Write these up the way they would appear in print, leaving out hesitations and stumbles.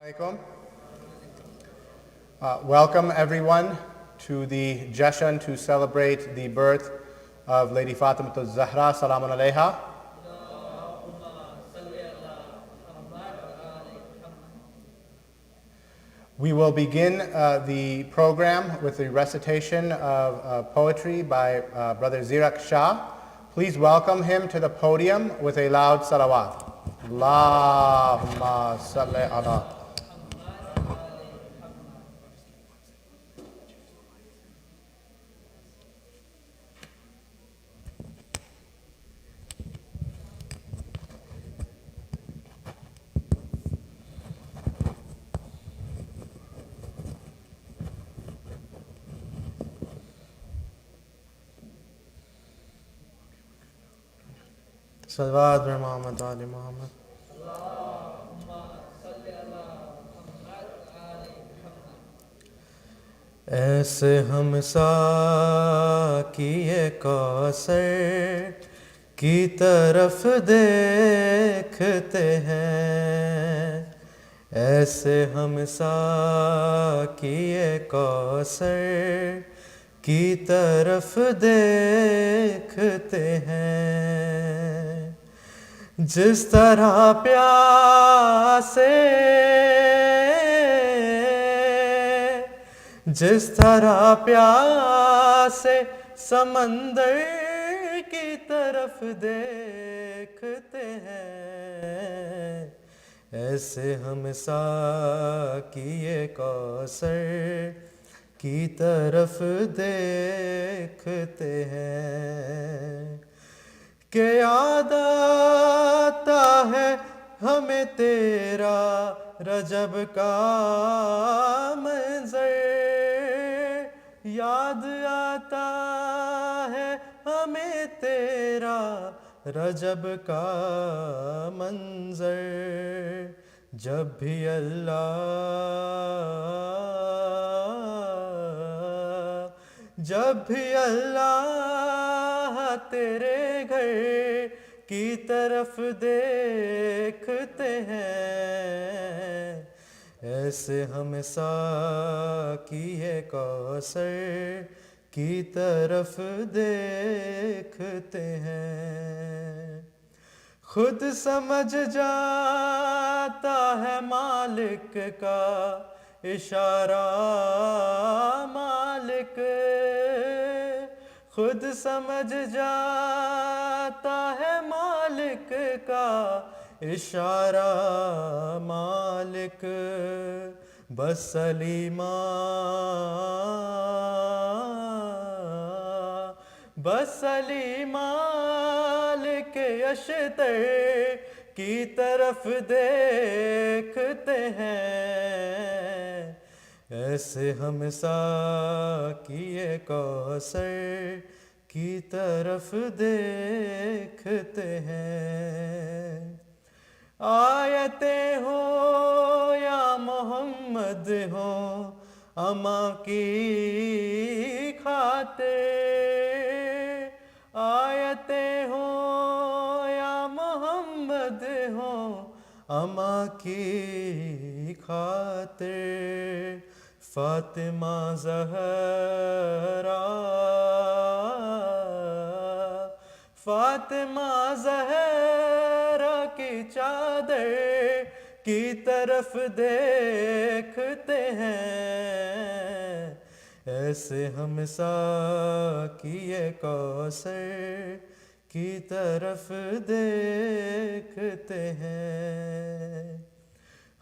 Alaikum. Welcome everyone to the Jashn to celebrate the birth of Lady Fatima Zahra, Salamun Alayha. We will begin the program with the recitation of poetry by Brother Zirak Shah. Please welcome him to the podium with a loud salawat. Allahumma salli ala. صلوات بر محمد آل محمد. ایسے ہم ساقی کوثر کی طرف دیکھتے ہیں، ایسے ہم ساقی کوثر کی طرف دیکھتے ہیں، جس طرح پیاسے سمندر کی طرف دیکھتے ہیں، ایسے ہم ساقی کوثر کی طرف دیکھتے ہیں، کہ یاد آتا ہے ہمیں تیرا رجب کا منظر، یاد آتا ہے ہمیں تیرا رجب کا منظر، جب بھی اللہ تیرے گھر کی طرف دیکھتے ہیں، ایسے ہم ساقی کوثر کی طرف دیکھتے ہیں، خود سمجھ جاتا ہے مالک کا اشارہ، مالک خود سمجھ جاتا ہے مالک کا اشارہ، مالک بس علی مالک اشتر کی طرف دیکھتے ہیں، ایسے ہم ساقی کوثر کی طرف دیکھتے ہیں، آیتیں ہو یا محمد ہو اماں کی خاطر، آیتیں ہو یا محمد ہو اماں کی خاطر، فاطمہ زہرا کی چادر کی طرف دیکھتے ہیں، ایسے ہم ساقی کوثر کی طرف دیکھتے ہیں،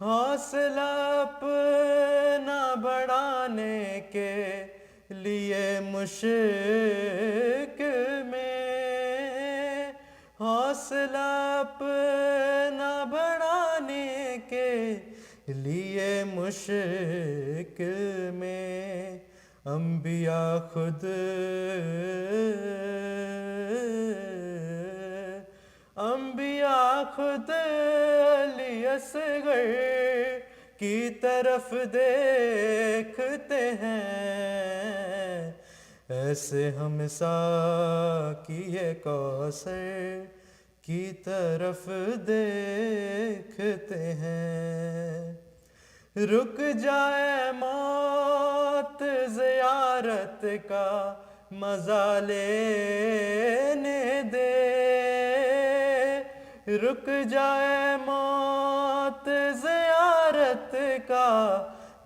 حوصلہ اپنا بڑھانے کے لیے مشکل میں، حوصلہ اپنا بڑھانے کے لیے مشکل میں، انبیاء خود علی اصغر کی طرف دیکھتے ہیں، ایسے ہم ساقی کوثر کی طرف دیکھتے ہیں، رک جائے موت زیارت کا مزہ لینے دے، رک جائے موت زیارت کا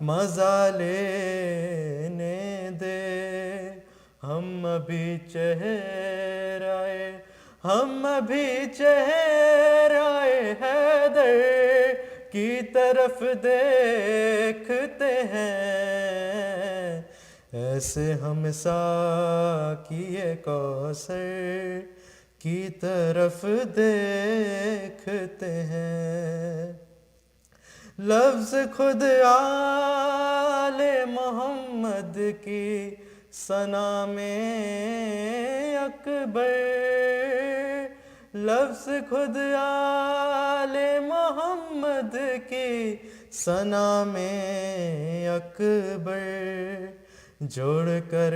مزہ لینے دے، ہم ابھی چہرۂ حیدر کی طرف دیکھتے ہیں، ایسے ہم ساقیِ کوثر کی طرف دیکھتے ہیں۔ لفظ خود آل محمد کی ثنا میں اکبر، لفظ خود آل محمد کی ثنا میں اکبر، جوڑ کر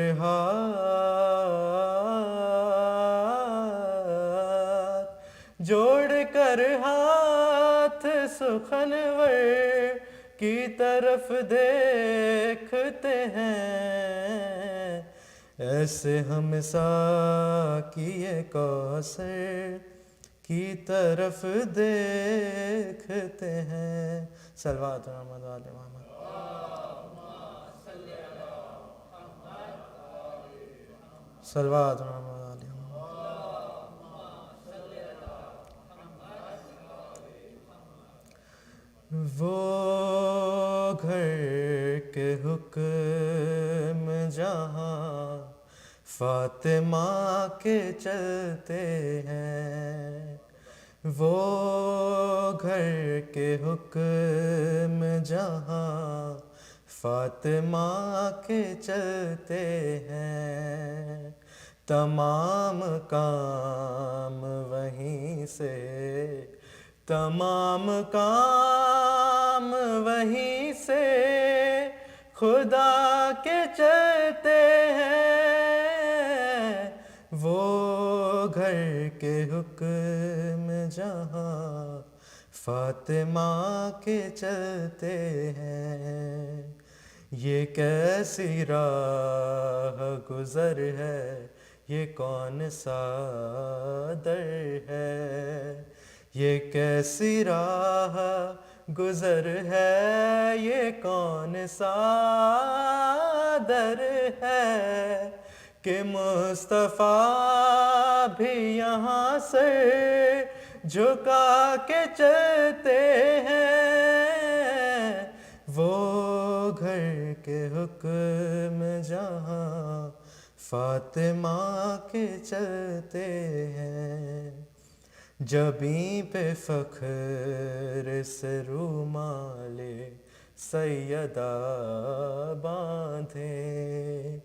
ہاتھ سخنور کی طرف دیکھتے ہیں، ایسے ہم ساقیِ کوثر کی طرف دیکھتے ہیں۔ صلوات محمد و آل محمد۔ صلوات محمد و آل محمد۔ وہ گھر کے حکم جہاں فاطمہ کے چلتے ہیں، وہ گھر کے حکم جہاں فاطمہ کے چلتے ہیں، تمام کام وہیں سے خدا کے چلتے ہیں، وہ گھر کے حکم جہاں فاطمہ کے چلتے ہیں، یہ کیسی راہ گزر ہے، یہ کون سا در ہے، یہ کیسی راہ گزر ہے، یہ کون سا در ہے، کہ مصطفیٰ بھی یہاں سے جھکا کے چلتے ہیں، وہ گھر کے حکم جہاں فاطمہ کے چلتے ہیں، جبیں پہ فخر سے رومال سیدہ باندھیں،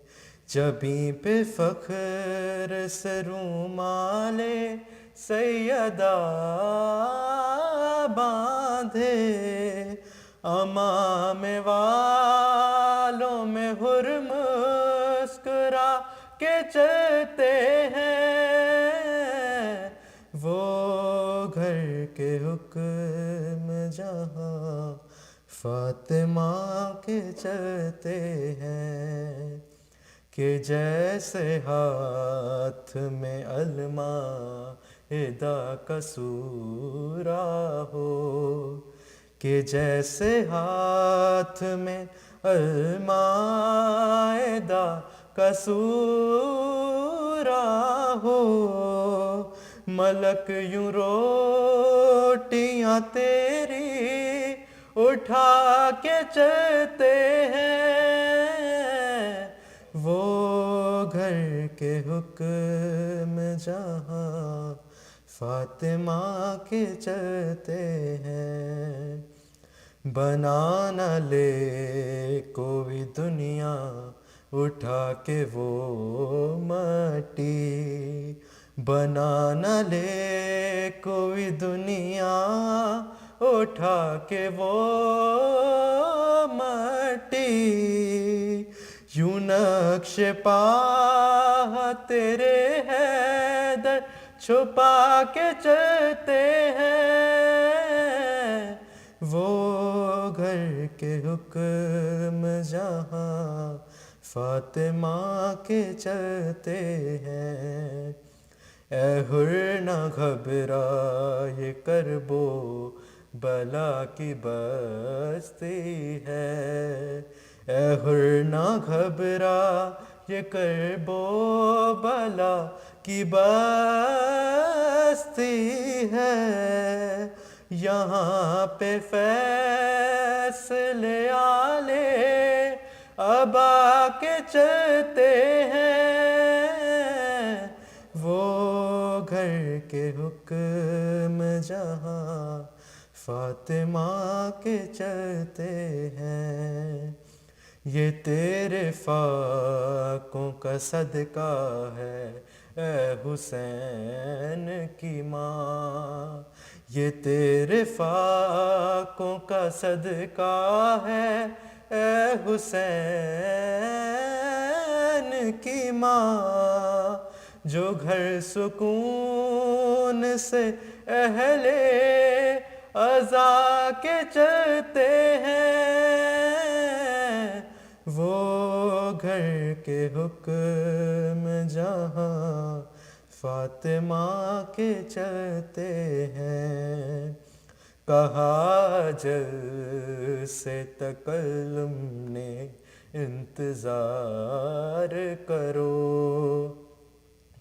جبیں پہ فخر سے رومال سیدہ باندھے، امام والوں میں حر مسکرا کے چلتے ہیں، وہ گھر کے حکم جہاں فاطمہ کے چلتے ہیں، کہ جیسے ہاتھ میں المائدہ کا سورہ ہو، کہ جیسے ہاتھ میں المائدہ کا سورہ ہو، ملک یوں روٹیاں تیری اٹھا کے چلتے ہیں، وہ گھر کے حکم جہاں فاطمہ کے چلتے ہیں، بنا نہ لے کوئی دنیا اٹھا کے وہ مٹی، بنا نہ لے کوئی دنیا اٹھا کے وہ مٹی، یوں نقش پا تیرے حیدر چھپا کے چلتے ہیں، وہ گھر کے حکم جہاں فاطمہ کے چلتے ہیں، اے حر نہ گھبرا یہ کرب و بلا کی بستی ہے، اے حر نہ گھبرا یہ کرب و بلا کی بستی ہے، یہاں پہ فیصلے آلے ابا کے چلتے ہیں، وہ گھر کے حکم جہاں فاطمہ کے چلتے ہیں، یہ تیرے فاقوں کا صدقہ ہے اے حسین کی ماں، یہ تیرے فاقوں کا صدقہ ہے اے حسین کی ماں، جو گھر سکون سے اہل عزا کے چلتے ہیں، وہ گھر کے حکم جہاں فاطمہ کے چلتے ہیں، کہا اجل سے تکلم نے انتظار کرو،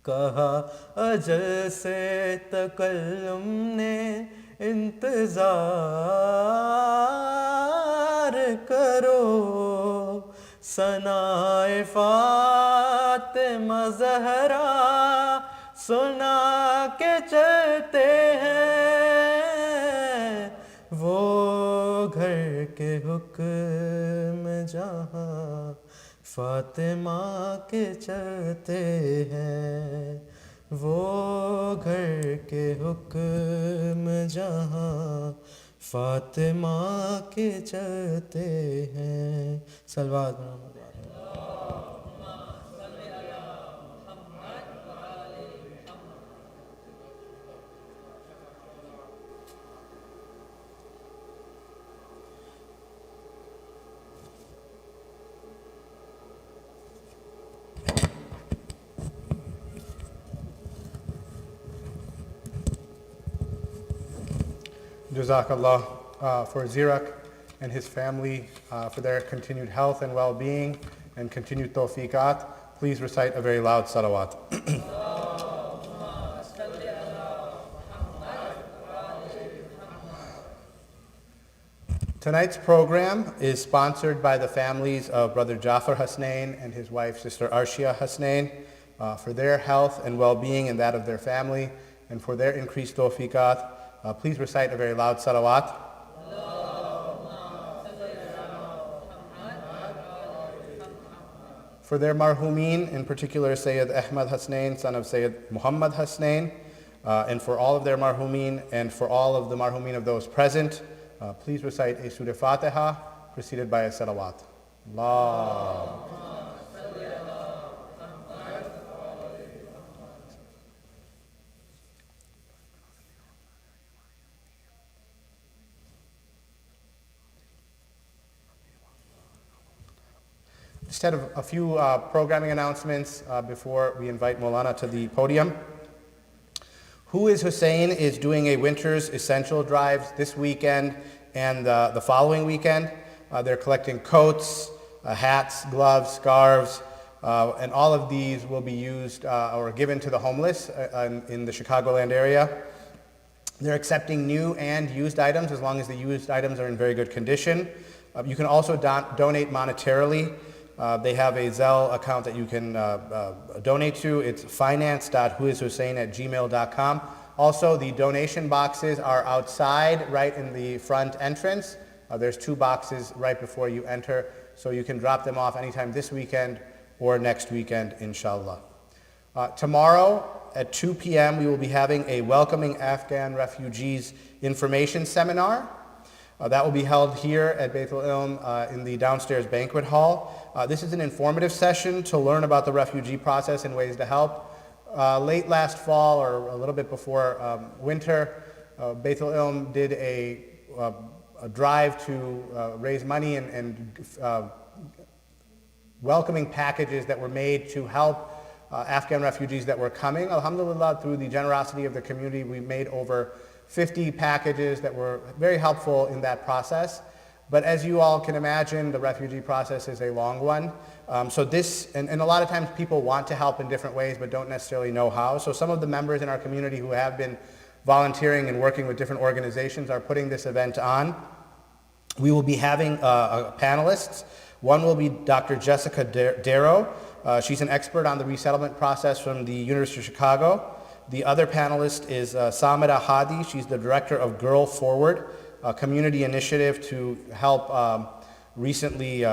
کہا اجل سے تکلم نے انتظار کرو، ثنائے فاطمہ زہرا سنا کے چلتے ہیں، وہ گھر کے حکم جہاں فاطمہ کے چلتے ہیں، وہ گھر کے حکم جہاں فاطمہ کے چلتے ہیں، صلوات محمد۔ Jazakallah for Zirak and his family for their continued health and well-being and continued tawfiqat. Please recite a very loud salawat. Tonight's program is sponsored by the families of Brother Jafar Hasnain and his wife, Sister Arshia Hasnain, for their health and well-being and that of their family, and for their increased tawfiqat. Please recite a very loud salawat. For their marhumeen, in particular Sayyid Ahmad Hasnain, son of Sayyid Muhammad Hasnain, and for all of their marhumeen and for all of the marhumeen of those present, please recite a Surah Fatiha preceded by a salawat. Allah. Just had a few programming announcements before we invite Maulana to the podium. Who is Hussein is doing a winter's essential drives this weekend and the following weekend. They're collecting coats, hats, gloves, scarves, and all of these will be used or given to the homeless in the Chicagoland area. They're accepting new and used items as long as the used items are in very good condition. You can also donate monetarily. They have a Zelle account that you can donate to. It's finance.whoishussein@gmail.com. Also, the donation boxes are outside, right in the front entrance. There's 2 boxes right before you enter, so you can drop them off anytime this weekend or next weekend, inshallah. Tomorrow at 2 p.m., we will be having a Welcoming Afghan Refugees information seminar. That will be held here at Beit al-Ilm in the downstairs banquet hall. This is an informative session to learn about the refugee process and ways to help. Late last fall, or a little bit before winter, Beit al-Ilm did a a drive to raise money and welcoming packages that were made to help Afghan refugees that were coming. Alhamdulillah, through the generosity of the community, we made over 50 packages that were very helpful in that process. But as you all can imagine, the refugee process is a long one. So this, and a lot of times people want to help in different ways but don't necessarily know how. So some of the members in our community who have been volunteering and working with different organizations are putting this event on. We will be having panelists. One will be Dr. Jessica Darrow. She's an expert on the resettlement process from the University of Chicago. The other panelist is Samira Hadi. She's the director of Girl Forward, a community initiative to help recently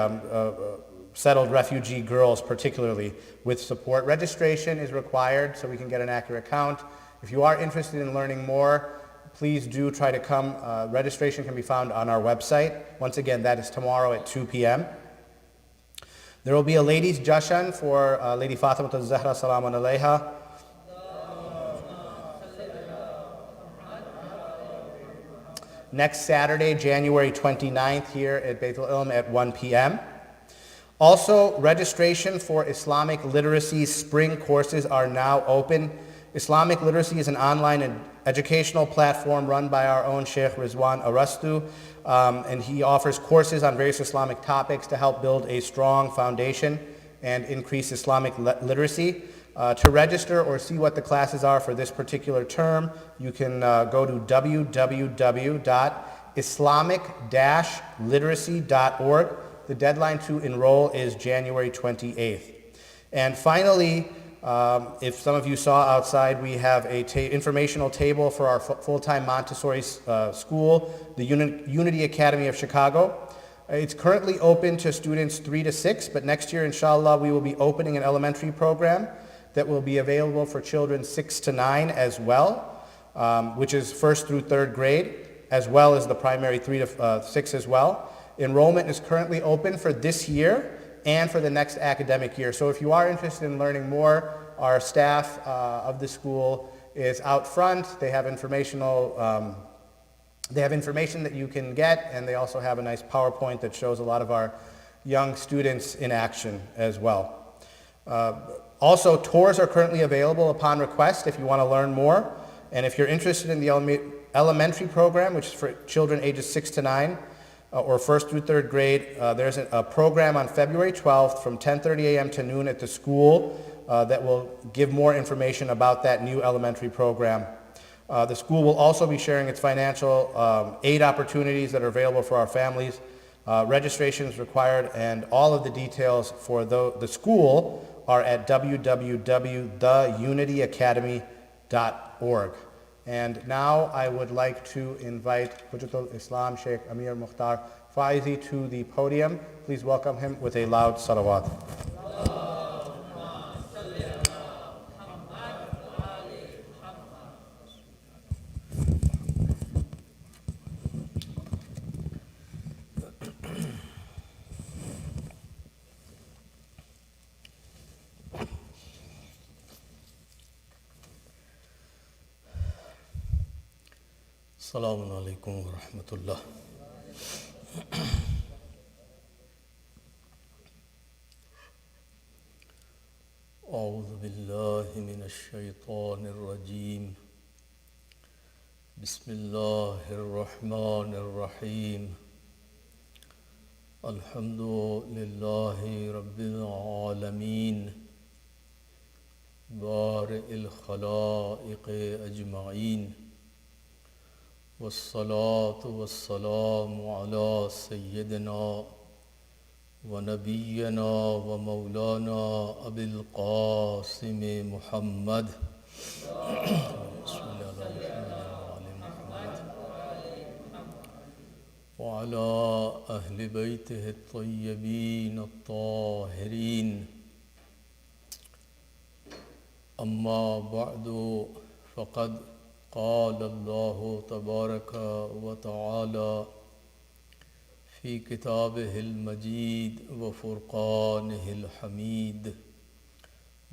settled refugee girls, particularly with support. Registration is required so we can get an accurate count. If you are interested in learning more, please do try to come. Registration can be found on our website. Once again, that is tomorrow at 2 p.m. There will be a ladies' Jashn for Lady Fatima Zahra, salamun alayha. Next Saturday, January 29th, here at Beit al-Ilm at 1 p.m. Also, registration for Islamic Literacy spring courses are now open. Islamic Literacy is an online educational platform run by our own Sheikh Rizwan Arastu, and he offers courses on various Islamic topics to help build a strong foundation and increase Islamic literacy. To register or see what the classes are for this particular term, you can go to www.islamic-literacy.org. The deadline to enroll is January 28th. And finally, if some of you saw outside, we have an informational table for our full-time Montessori school, the Unity Academy of Chicago. It's currently open to students 3 to 6, but next year, inshallah, we will be opening an elementary program that will be available for children 6 to 9 as well, which is 1st through 3rd grade, as well as the primary 3 to 6 as well. Enrollment is currently open for this year and for the next academic year. So if you are interested in learning more, our staff of the school is out front. They have information that you can get, and they also have a nice PowerPoint that shows a lot of our young students in action as well. Also, tours are currently available upon request if you want to learn more. And if you're interested in the elementary program, which is for children ages 6 to 9, or 1st through 3rd grade, there's a program on February 12th from 10:30 a.m. to noon at the school that will give more information about that new elementary program. The school will also be sharing its financial aid opportunities that are available for our families. Registration is required, and all of the details for the school are at www.theunityacademy.org. And now I would like to invite Hujjatul Islam Sheikh Amir Mukhtar Faezi to the podium. Please welcome him with a loud salawat. Assalamu alaikum wa rahmatullah. A'udhu billahi minash shaitanir rajim. Bismillahir rahmanir rahim. Alhamdulillahi rabbil alameen. Bari'il khalaiq ajma'een. والصلاة والسلام على سيدنا ونبينا ومولانا أبي القاسم محمد وعلى أهل بيته الطيبين الطاهرين. أما بعد فقد قال الله تبارك وتعالى في كتابه المجيد وفرقانه الحميد.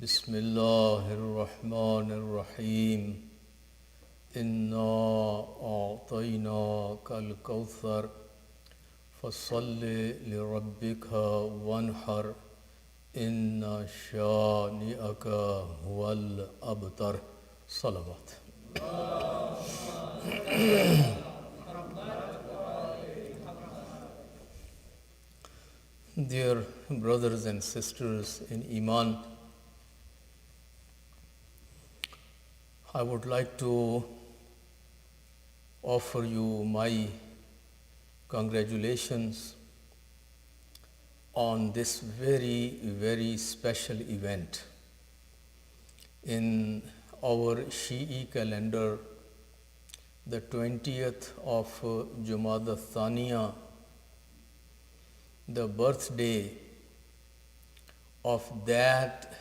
بسم الله الرحمن الرحيم. إنا أعطيناك الكوثر فصل لربك وانحر إن شانئك هو الأبتر. صلوات. Dear brothers and sisters in Iman, I would like to offer you my congratulations on this very, very special event. In our Shi'i calendar, the 20th of Jamadi ath-thani, the birthday of that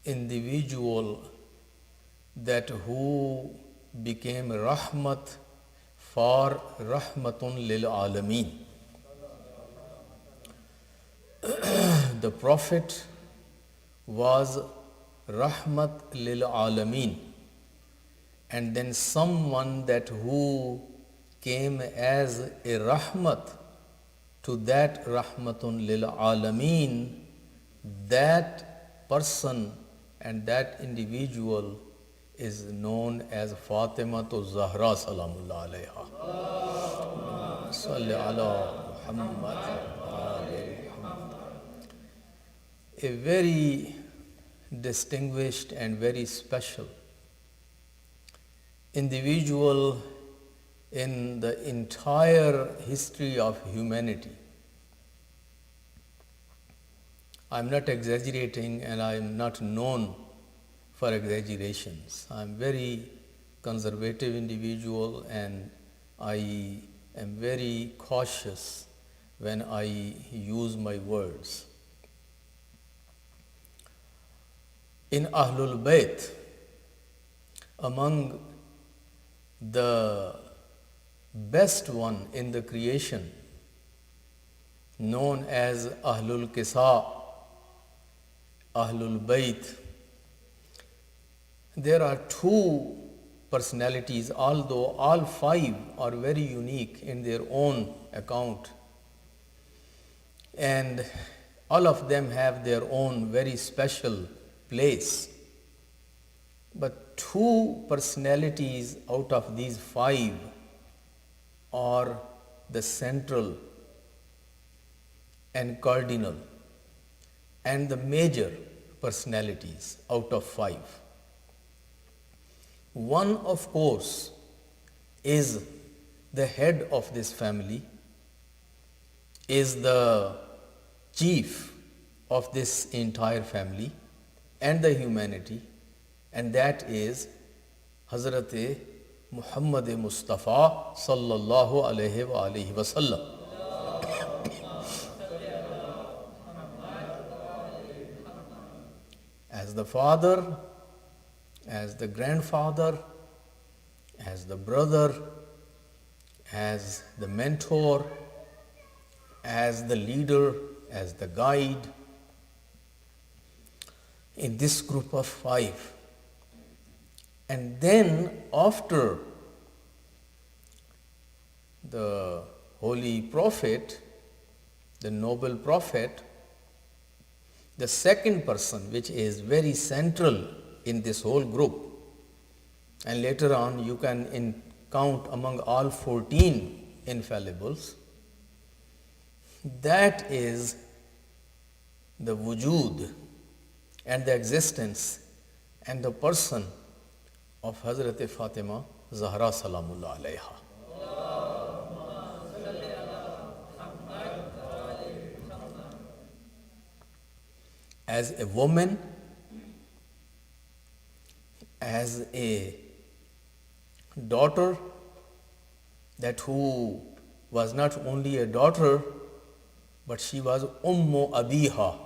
individual that who became rahmat for rahmatun lil alameen. The Prophet was rahmat lil alameen, and then someone that who came as a rahmat to that rahmatun lil alameen, that person and that individual is known as Fatima Zahra salamullah alayha. Salli ala Muhammad. A very distinguished and very special individual in the entire history of humanity. I'm not exaggerating, and I'm not known for exaggerations. I'm very conservative individual, and I am very cautious when I use my words. In Ahlul Bayt, among the best one in the creation, known as Ahlul Kisa, Ahlul Bayt, there are two personalities, although all five are very unique in their own account, and all of them have their own very special place. But two personalities out of these five are the central and cardinal and the major personalities out of five. One, of course, is the head of this family, is the chief of this entire family and the humanity, and that is Hazrat Muhammad Mustafa sallallahu alayhi wa alihi wa sallam. As the father, as the grandfather, as the brother, as the mentor, as the leader, as the guide, in this group of five. And then after the holy prophet, the noble prophet, the second person which is very central in this whole group, and later on you can count among all 14 infallibles, that is the wujud and the existence and the person of Hazrat Fatima Zahra salamullah alayha. As a woman, as a daughter, that who was not only a daughter, but she was Ummu Abiha.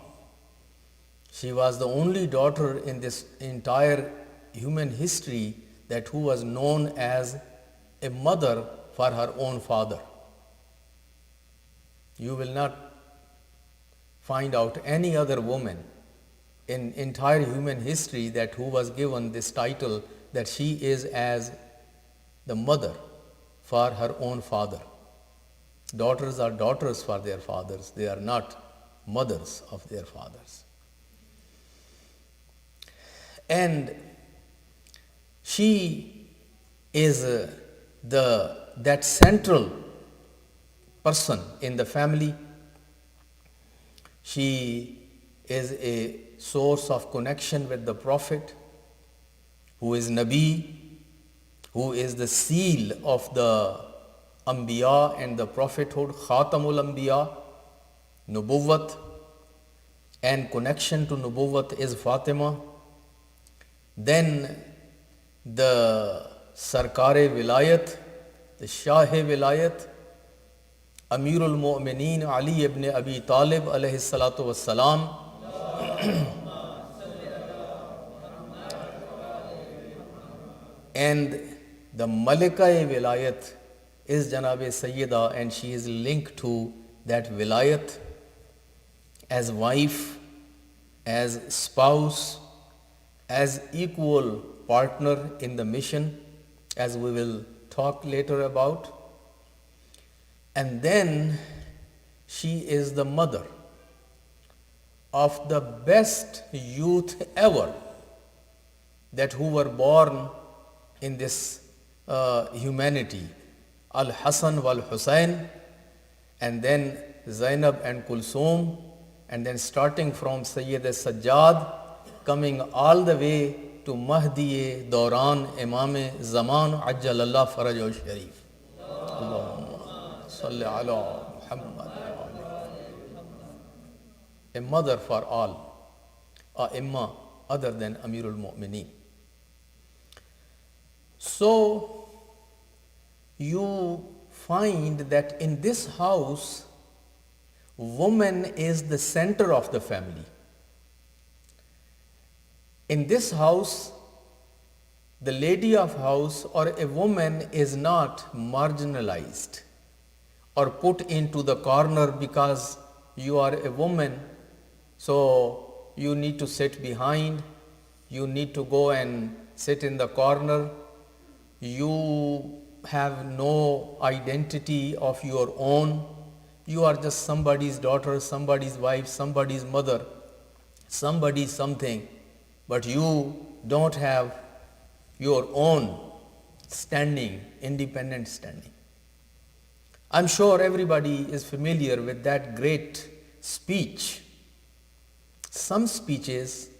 She was the only daughter in this entire human history that who was known as a mother for her own father. You will not find out any other woman in entire human history that who was given this title that she is as the mother for her own father. Daughters are daughters for their fathers, they are not mothers of their fathers. And she is that central person in the family. She is a source of connection with the Prophet, who is Nabi, who is the seal of the Anbiya and the prophethood, Khatamul Anbiya, Nubuwwat, and connection to Nubuwwat is Fatima. Then the Sarkar-e Vilayat, the Shah-e Vilayat, Amirul Mu'mineen Ali ibn Abi Talib alayhi salatu wassalam, and the Malika-e Vilayat is Janabe Sayyidah, and she is linked to that Vilayat as wife, as spouse, as equal partner in the mission, as we will talk later about. And then she is the mother of the best youth ever that who were born in this humanity, Al-Hasan wal-Husayn, and then Zainab and Kulsum, and then starting from Sayyid Sajjad, coming all the way to Mahdi Dauran, Imam Zaman, Ajjalallah Farajahu Sharif. Allahumma salli ala Muhammad. A mother for all, a imma other than Amirul Mu'mineen. So, you find that in this house, woman is the center of the family. In this house, the lady of house or a woman is not marginalized or put into the corner because you are a woman, so you need to sit behind, you need to go and sit in the corner, you have no identity of your own, you are just somebody's daughter, somebody's wife, somebody's mother, somebody's something, but you don't have your own standing, independent standing. I'm sure everybody is familiar with that great speech. Some speeches,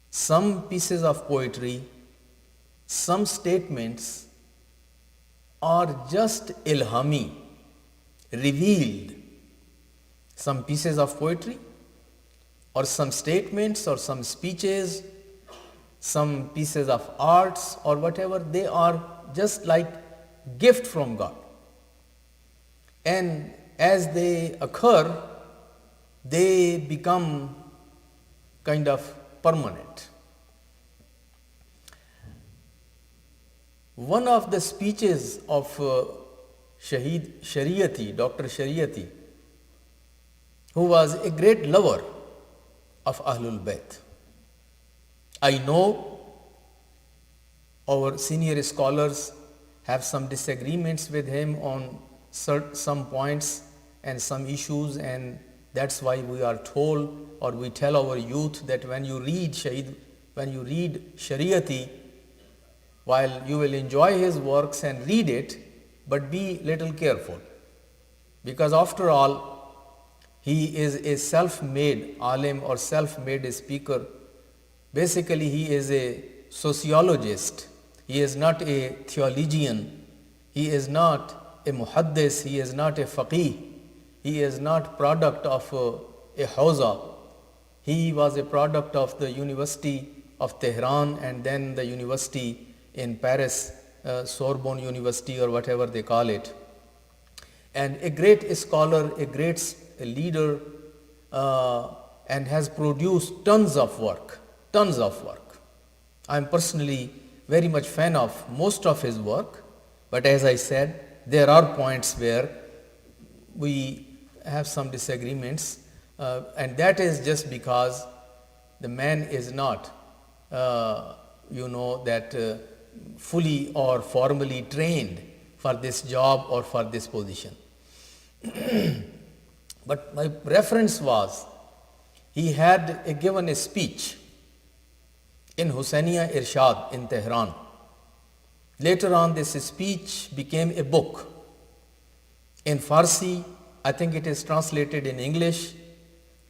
some pieces of poetry, some statements are just ilhami, revealed. Some pieces of poetry or some statements or some speeches, some pieces of arts or whatever, they are just like gift from God. And as they occur, they become kind of permanent. One of the speeches of Shaheed Shariati, Dr. Shariati, who was a great lover of Ahlul Bayt. I know our senior scholars have some disagreements with him on some points and some issues, and that's why we are told or we tell our youth that when you read Shariati, while you will enjoy his works and read it, but be little careful, because after all, he is a self-made alim or self-made speaker. Basically, he is a sociologist. He is not a theologian. He is not a muhaddis. He is not a faqih. He is not product of a hawza. He was a product of the University of Tehran and then the university in Paris, Sorbonne University or whatever they call it. And a great scholar, a great leader, and has produced tons of work. I am personally very much fan of most of his work, but as I said, there are points where we have some disagreements, and that is just because the man is not that fully or formally trained for this job or for this position. But my reference was, he had given a speech in Hussainiya Irshad in Tehran. Later on, this speech became a book. In Farsi, I think it is translated in English,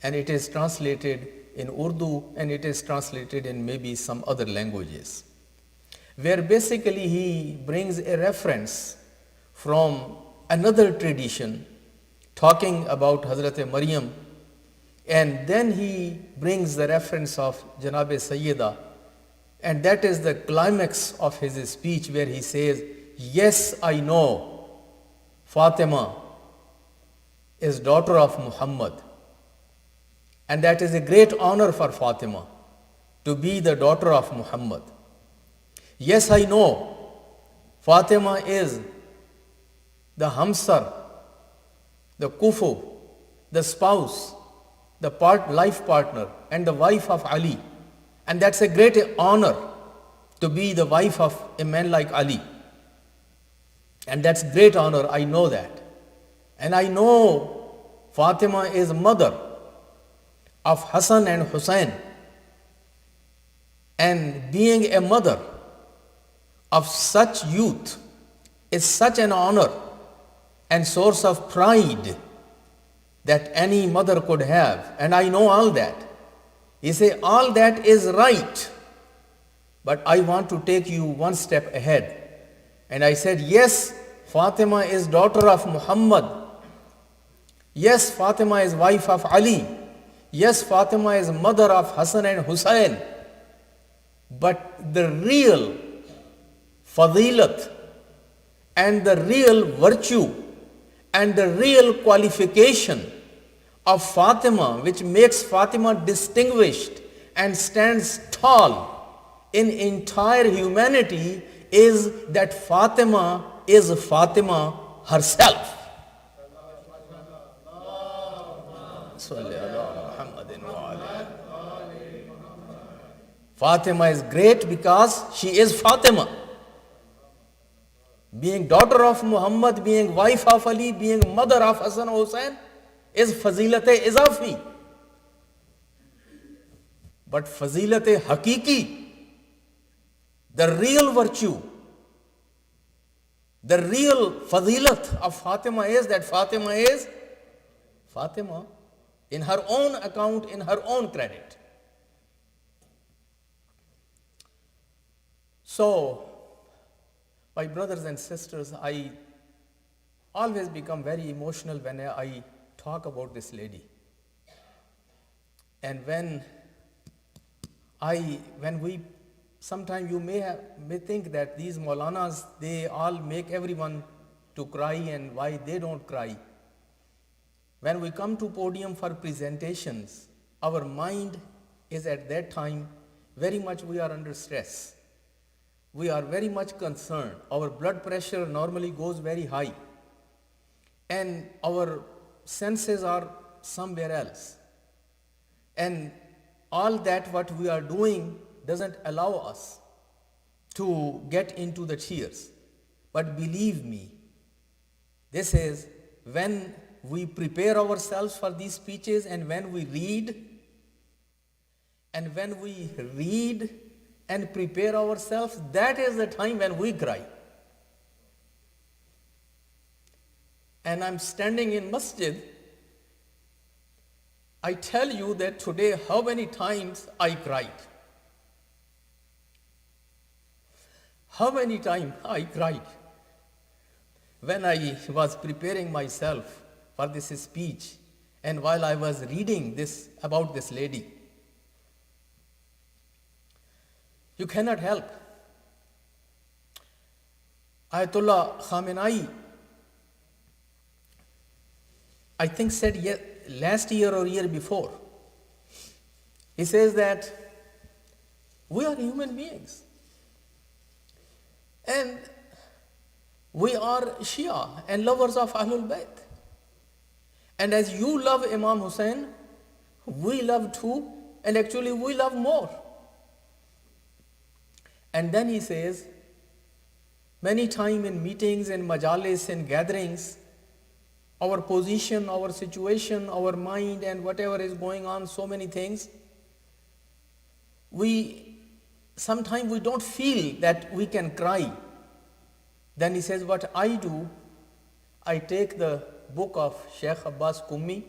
and it is translated in Urdu, and it is translated in maybe some other languages, where basically he brings a reference from another tradition talking about Hazrat Maryam, and then he brings the reference of Janabe Sayyidah, and that is the climax of his speech, where he says, yes, I know Fatima is daughter of Muhammad, and that is a great honor for Fatima to be the daughter of Muhammad. Yes, I know Fatima is the hamsar, the kufu, the spouse, the life partner, and the wife of Ali. And that's a great honor to be the wife of a man like Ali. And that's great honor, I know that. And I know Fatima is mother of Hassan and Hussein. And being a mother of such youth is such an honor and source of pride that any mother could have. And I know all that. He said, all that is right, but I want to take you one step ahead. And I said, yes, Fatima is daughter of Muhammad. Yes, Fatima is wife of Ali. Yes, Fatima is mother of Hassan and Hussein. But the real fadilat and the real virtue and the real qualification of Fatima, which makes Fatima distinguished and stands tall in entire humanity, is that Fatima is Fatima herself. Fatima is great because she is Fatima. Being daughter of Muhammad, being wife of Ali, being mother of Hassan Hussein is fazilat-e izafi. But fazilat-e hakiki, the real virtue, the real fazilat of Fatima is that Fatima is Fatima in her own account, in her own credit. So, my brothers and sisters, I always become very emotional when I talk about this lady. And when we, sometimes you may think that these Maulanas, they all make everyone to cry, and why they don't cry. When we come to podium for presentations, our mind is at that time very much, we are under stress. We are very much concerned. Our blood pressure normally goes very high. And our senses are somewhere else. And all that what we are doing doesn't allow us to get into the tears. But believe me, this is when we prepare ourselves for these speeches, and when we read, and prepare ourselves, that is the time when we cry. And I'm standing in masjid, I tell you that today how many times I cried. How many times I cried when I was preparing myself for this speech, and while I was reading this about this lady. You cannot help. Ayatollah Khamenei, I think said last year or year before, he says that we are human beings. And we are Shia and lovers of Ahlul Bayt. And as you love Imam Hussein, we love too, and actually we love more. And then he says, many times in meetings, in majalis, in gatherings, our position, our situation, our mind, and whatever is going on, so many things, sometimes we don't feel that we can cry. Then he says, what I do, I take the book of Sheikh Abbas Qummi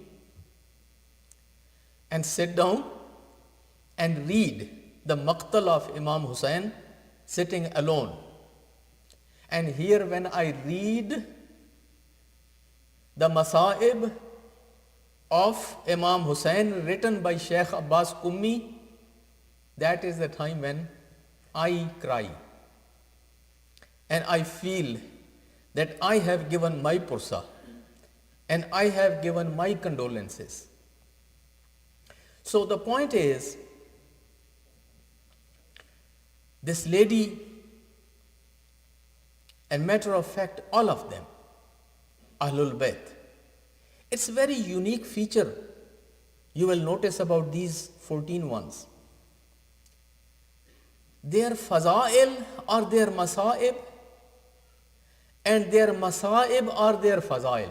and sit down and read the maqtal of Imam Hussain sitting alone. And here when I read the Masa'ib of Imam Hussain written by Sheikh Abbas Qummi, that is the time when I cry. And I feel that I have given my pursa and I have given my condolences. So the point is, this lady, and matter of fact, all of them, Ahlul Bayt, it's a very unique feature you will notice about these 14 ones. Their faza'il are their masa'ib, and their masa'ib are their faza'il.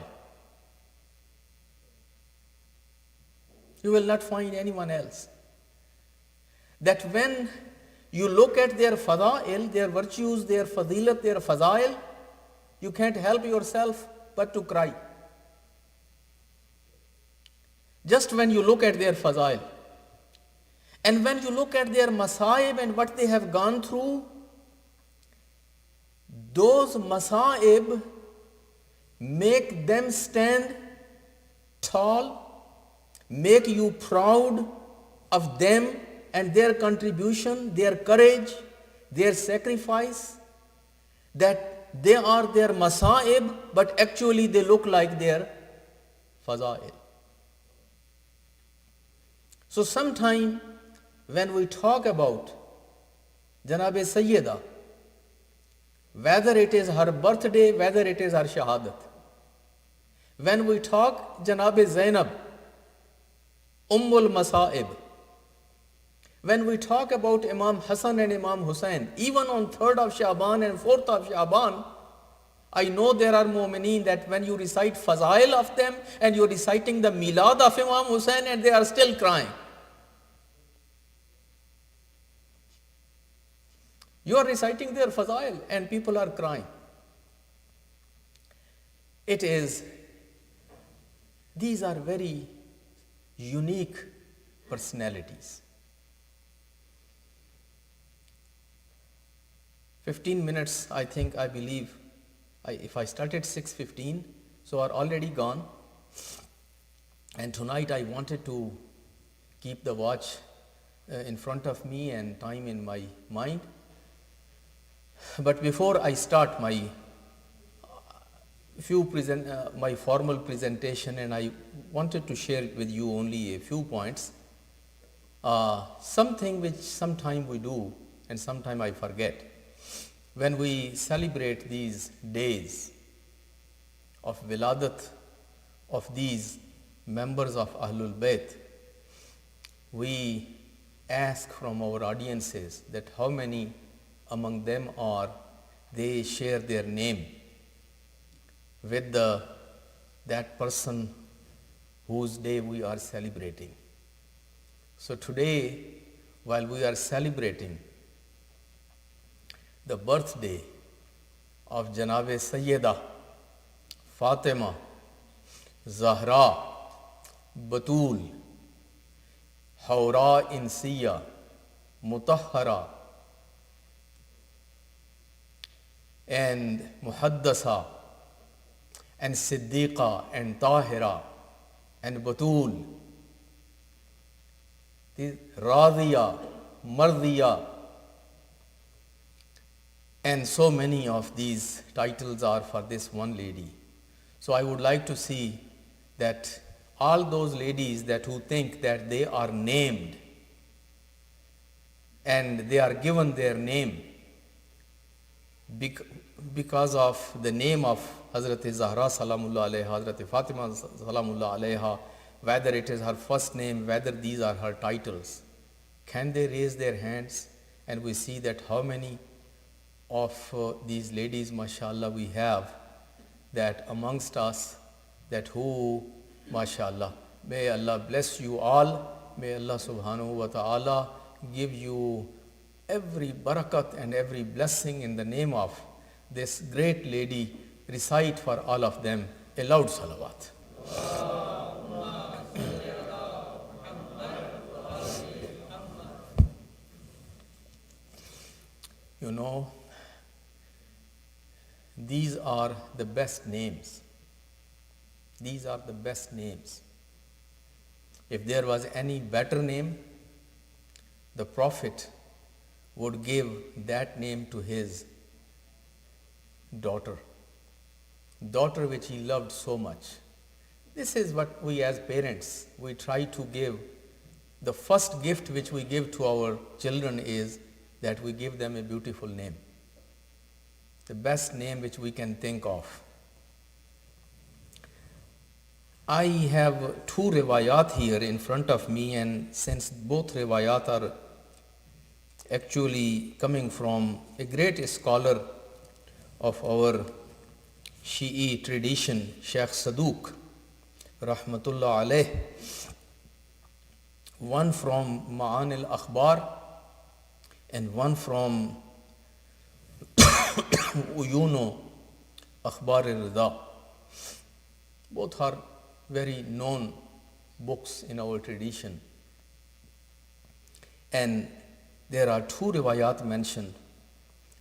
You will not find anyone else. That when you look at their fada'il, their virtues, their fadilat, their faza'il, you can't help yourself but to cry. Just when you look at their faza'il. And when you look at their masa'ib and what they have gone through, those masa'ib make them stand tall, make you proud of them and their contribution, their courage, their sacrifice, that they are their masa'ib, but actually they look like their faza'il. So sometime when we talk about Janabe Sayyidah, whether it is her birthday, whether it is her shahadat, when we talk Janabe Zainab, Ummul Masa'ib, when we talk about Imam Hassan and Imam Hussain, even on 3rd of Shaban and 4th of Shaban, I know there are mu'mineen that when you recite fazail of them and you're reciting the milad of Imam Hussain and they are still crying. You are reciting their fazail and people are crying. These are very unique personalities. 15 minutes, I believe, if I started 6:15, so are already gone. And tonight I wanted to keep the watch in front of me and time in my mind. But before I start my formal presentation, and I wanted to share with you only a few points, something which sometime we do and sometime I forget. When we celebrate these days of Wiladat of these members of Ahlul Bayt, we ask from our audiences that how many among them they share their name with that person whose day we are celebrating. So today, while we are celebrating the birthday of Janabe Sayyidah Fatima Zahra Batul Hawra Insiya Mutahhara and Muhaddasa and Siddiqa and Tahira and Batul, Radiya, Mardiya, and so many of these titles are for this one lady. So I would like to see that all those ladies who think that they are named and they are given their name because of the name of Hazrat Zahra Salamullah Alaiha, Hazrat Fatima Salamullah Alaiha, whether it is her first name, whether these are her titles, can they raise their hands And we see that how many of these ladies, mashallah, we have that amongst us, that who, mashallah, may Allah bless you all, may Allah subhanahu wa ta'ala give you every barakat and every blessing in the name of this great lady. Recite for all of them a loud salawat. You know, these are the best names. These are the best names. If there was any better name, the Prophet would give that name to his daughter which he loved so much. This is what we as parents, we try to give. The first gift which we give to our children is that we give them a beautiful name, the best name which we can think of. I have two riwayat here in front of me, and since both riwayat are actually coming from a great scholar of our Shi'i tradition, Sheikh Saduq, Rahmatullah alayh, one from Ma'an al-Akhbar and one from Uyuno Akhbar al-Rida. Both are very known books in our tradition. And there are two riwayat mentioned.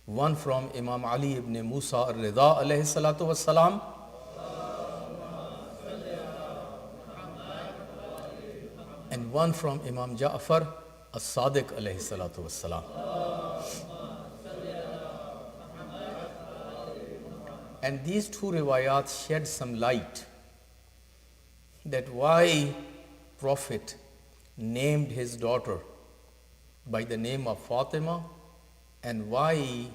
One from Imam Ali ibn Musa al-Rida alayhi salatu wassalam, and one from Imam Ja'far as-Sadiq alayhi salatu wassalam. And these two riwayat shed some light that why Prophet named his daughter by the name of Fatima, and why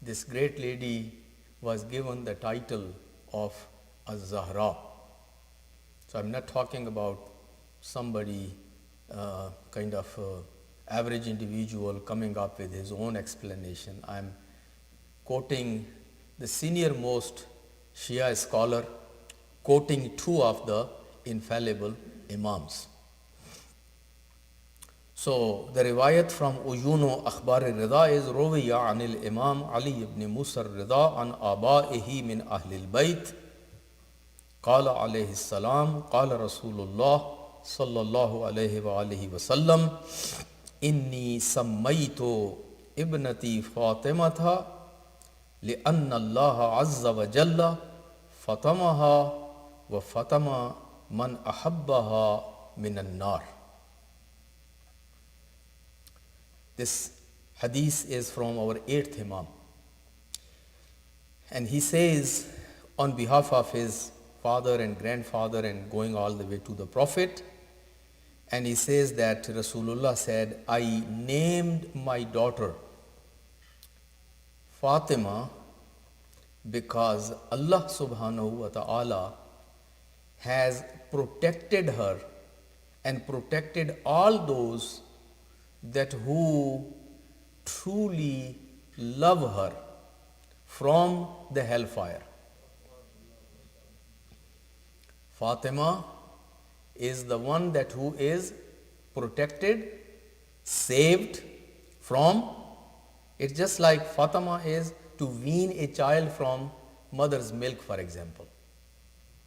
this great lady was given the title of Az-Zahra. So I'm not talking about somebody kind of average individual coming up with his own explanation. I'm quoting the senior most Shia scholar, quoting two of the infallible Imams. So the riwayat from Uyuno Akhbar al-Rida is Rawiya anil Imam Ali ibn Musa al-Rida an abaihi min ahli al-bayt qala alayhi salam qala Rasulullah sallallahu alayhi wa alihi wa sallam inni sammaytu ibnati Fatimata li'anna Allah azza wa jalla fatamaha wa fatama man ahabbaha min an-nar. This hadith is from our 8th Imam. And he says on behalf of his father and grandfather and going all the way to the Prophet, and he says that Rasulullah said, I named my daughter Fatima because Allah subhanahu wa ta'ala has protected her and protected all those that who truly love her from the hellfire. Fatima is the one that who is protected, saved from. It's just like Fatima is to wean a child from mother's milk, for example.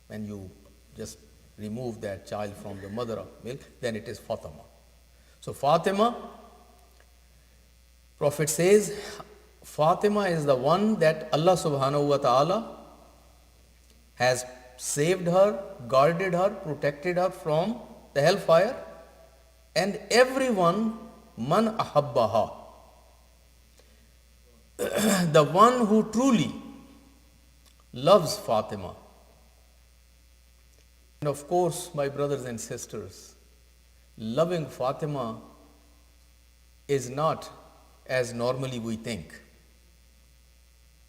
When you just remove that child from the mother of milk, then it is Fatima. So Fatima, Prophet says, Fatima is the one that Allah subhanahu wa ta'ala has saved her, guarded her, protected her from the hellfire, and everyone man ahabbaha, the one who truly loves Fatima. And of course, my brothers and sisters, loving Fatima is not as normally we think.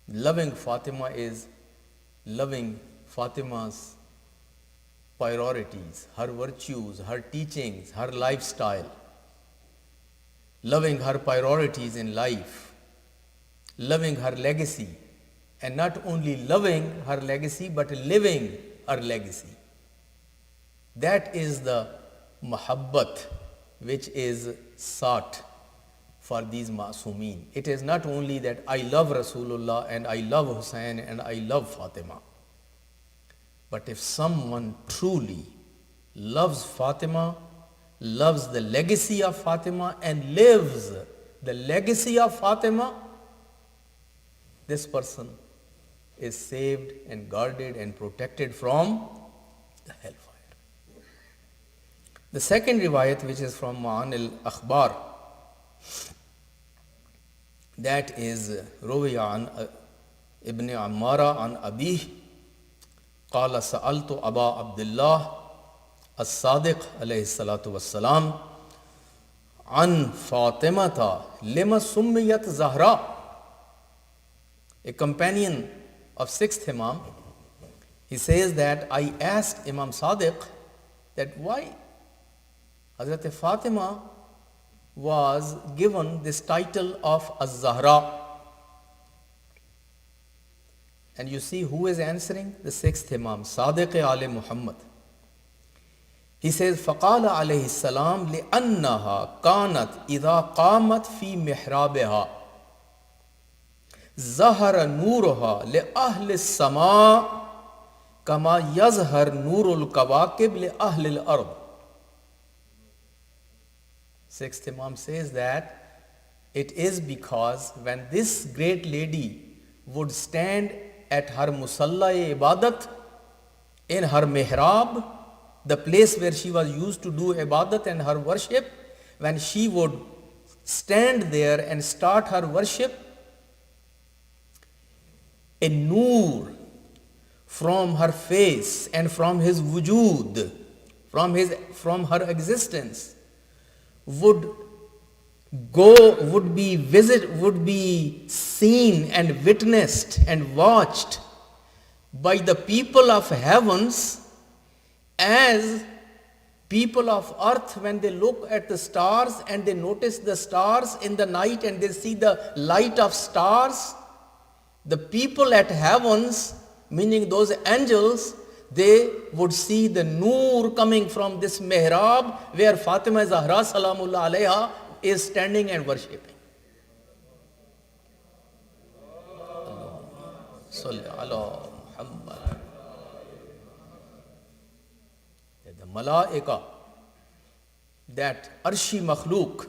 Loving Fatima is loving Fatima's priorities, her virtues, her teachings, her lifestyle. loving her priorities in life, loving her legacy, and not only loving her legacy but living her legacy. That is the muhabbat which is sought for these Masumeen. It is not only that I love Rasulullah and I love Hussein and I love Fatima. But if someone truly loves Fatima, loves the legacy of Fatima and lives the legacy of Fatima, this person is saved and guarded and protected from the hellfire. The second riwayat, which is from Ma'an al-Akhbar, that is Ruwiya an Ibn Ammara an Abih قال سألت أبا عبد الله الصادق عليه الصلاة والسلام عن فاطمة لما سميت Zahra. A companion of 6th Imam, he says that I asked Imam Sadiq that why Hazrat Fatima was given this title of Az-Zahra. And you see who is answering? The 6th Imam, Sadiq Ali Muhammad. He says, فَقَالَ عَلَيْهِ السَّلَامِ لِأَنَّهَا كَانَتْ إِذَا قَامَتْ فِي مِحْرَابِهَا ظَهَرَ نُورُهَا لِأَهْلِ السَّمَاءِ كَمَا يَظْهَرْ نُورُ الْكَوَاكِبِ لِأَهْلِ الْأَرْضِ. 6th Imam says that it is because when this great lady would stand at her musalla ibadat, in her mihrab, the place where she was used to do ibadat and her worship, when she would stand there and start her worship, a noor from her face and from his wujud, from her existence, would be seen and witnessed and watched by the people of heavens as people of earth when they look at the stars and they notice the stars in the night and they see the light of stars. The people at heavens, meaning those angels, they would see the noor coming from this mihrab where Fatima Zahra salamullah alayha is standing and worshipping. The malaika, that arshi makhluk,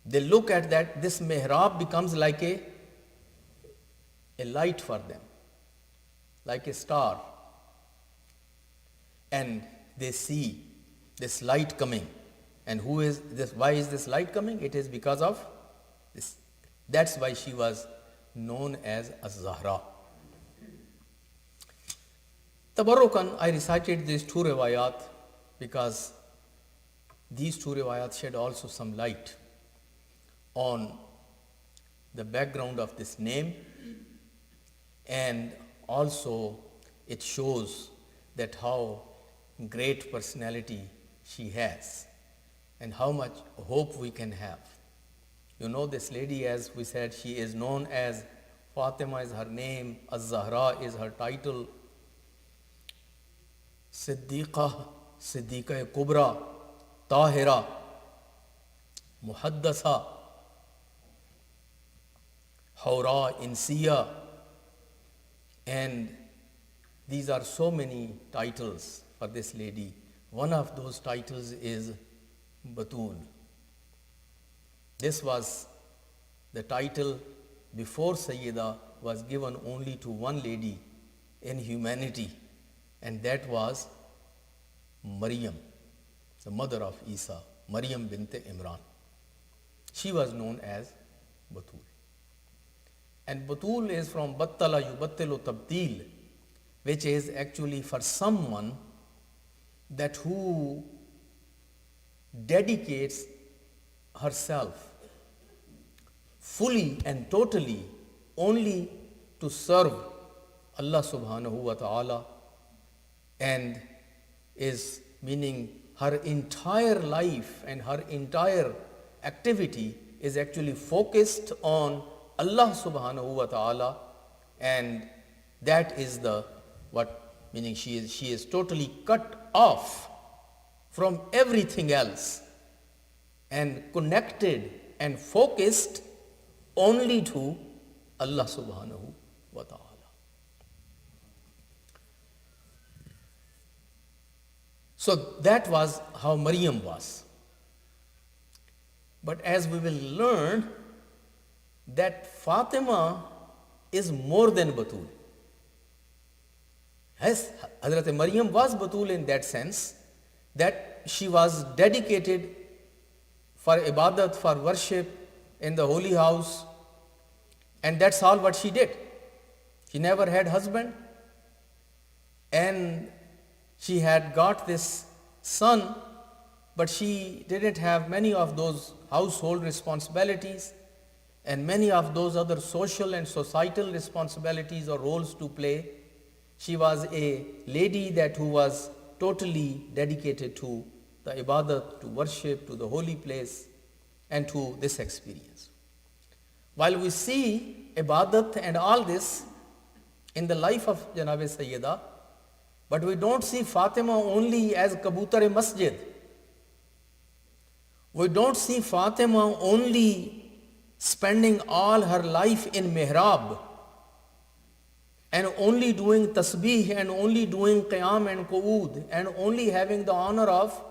they look at that, this mihrab becomes like a light for them, like a star. And they see this light coming. And who is this? Why is this light coming? It is because of this. That's why she was known as Az-Zahra. Tabarrukan, I recited these two riwayat because these two riwayat shed also some light on the background of this name, and also it shows that how great personality she has and how much hope we can have. You know, this lady, as we said, she is known as Fatima is her name, Az-Zahra is her title, Siddiqa, Siddiqa Kubra, Tahira, Muhaddasa, Hawra, Insiya, and these are so many titles for this lady. One of those titles is Batul. This was the title before Sayyidah was given only to one lady in humanity, and that was Maryam, the mother of Isa, Maryam bint Imran. She was known as Batul. And Batul is from Battala Yubattilu Tabdil, which is actually for someone that who dedicates herself fully and totally only to serve Allah subhanahu wa ta'ala, and is meaning her entire life and her entire activity is actually focused on Allah subhanahu wa ta'ala, and that is the what meaning she is totally cut off from everything else and connected and focused only to Allah subhanahu wa ta'ala. So that was how Maryam was. But as we will learn, that Fatima is more than Batul. Yes, Hazrat Maryam was Batul in that sense that she was dedicated for ibadat, for worship in the holy house, and that's all what she did. She never had husband, and she had got this son, but she didn't have many of those household responsibilities and many of those other social and societal responsibilities or roles to play. She was a lady who was totally dedicated to the ibadat, to worship, to the holy place, and to this experience. While we see ibadat and all this in the life of Janabi Sayyidah, but we don't see Fatima only as Kabutar-e-Masjid. We don't see Fatima only spending all her life in mihrab and only doing tasbih and only doing qiyam and qu'ud and only having the honor of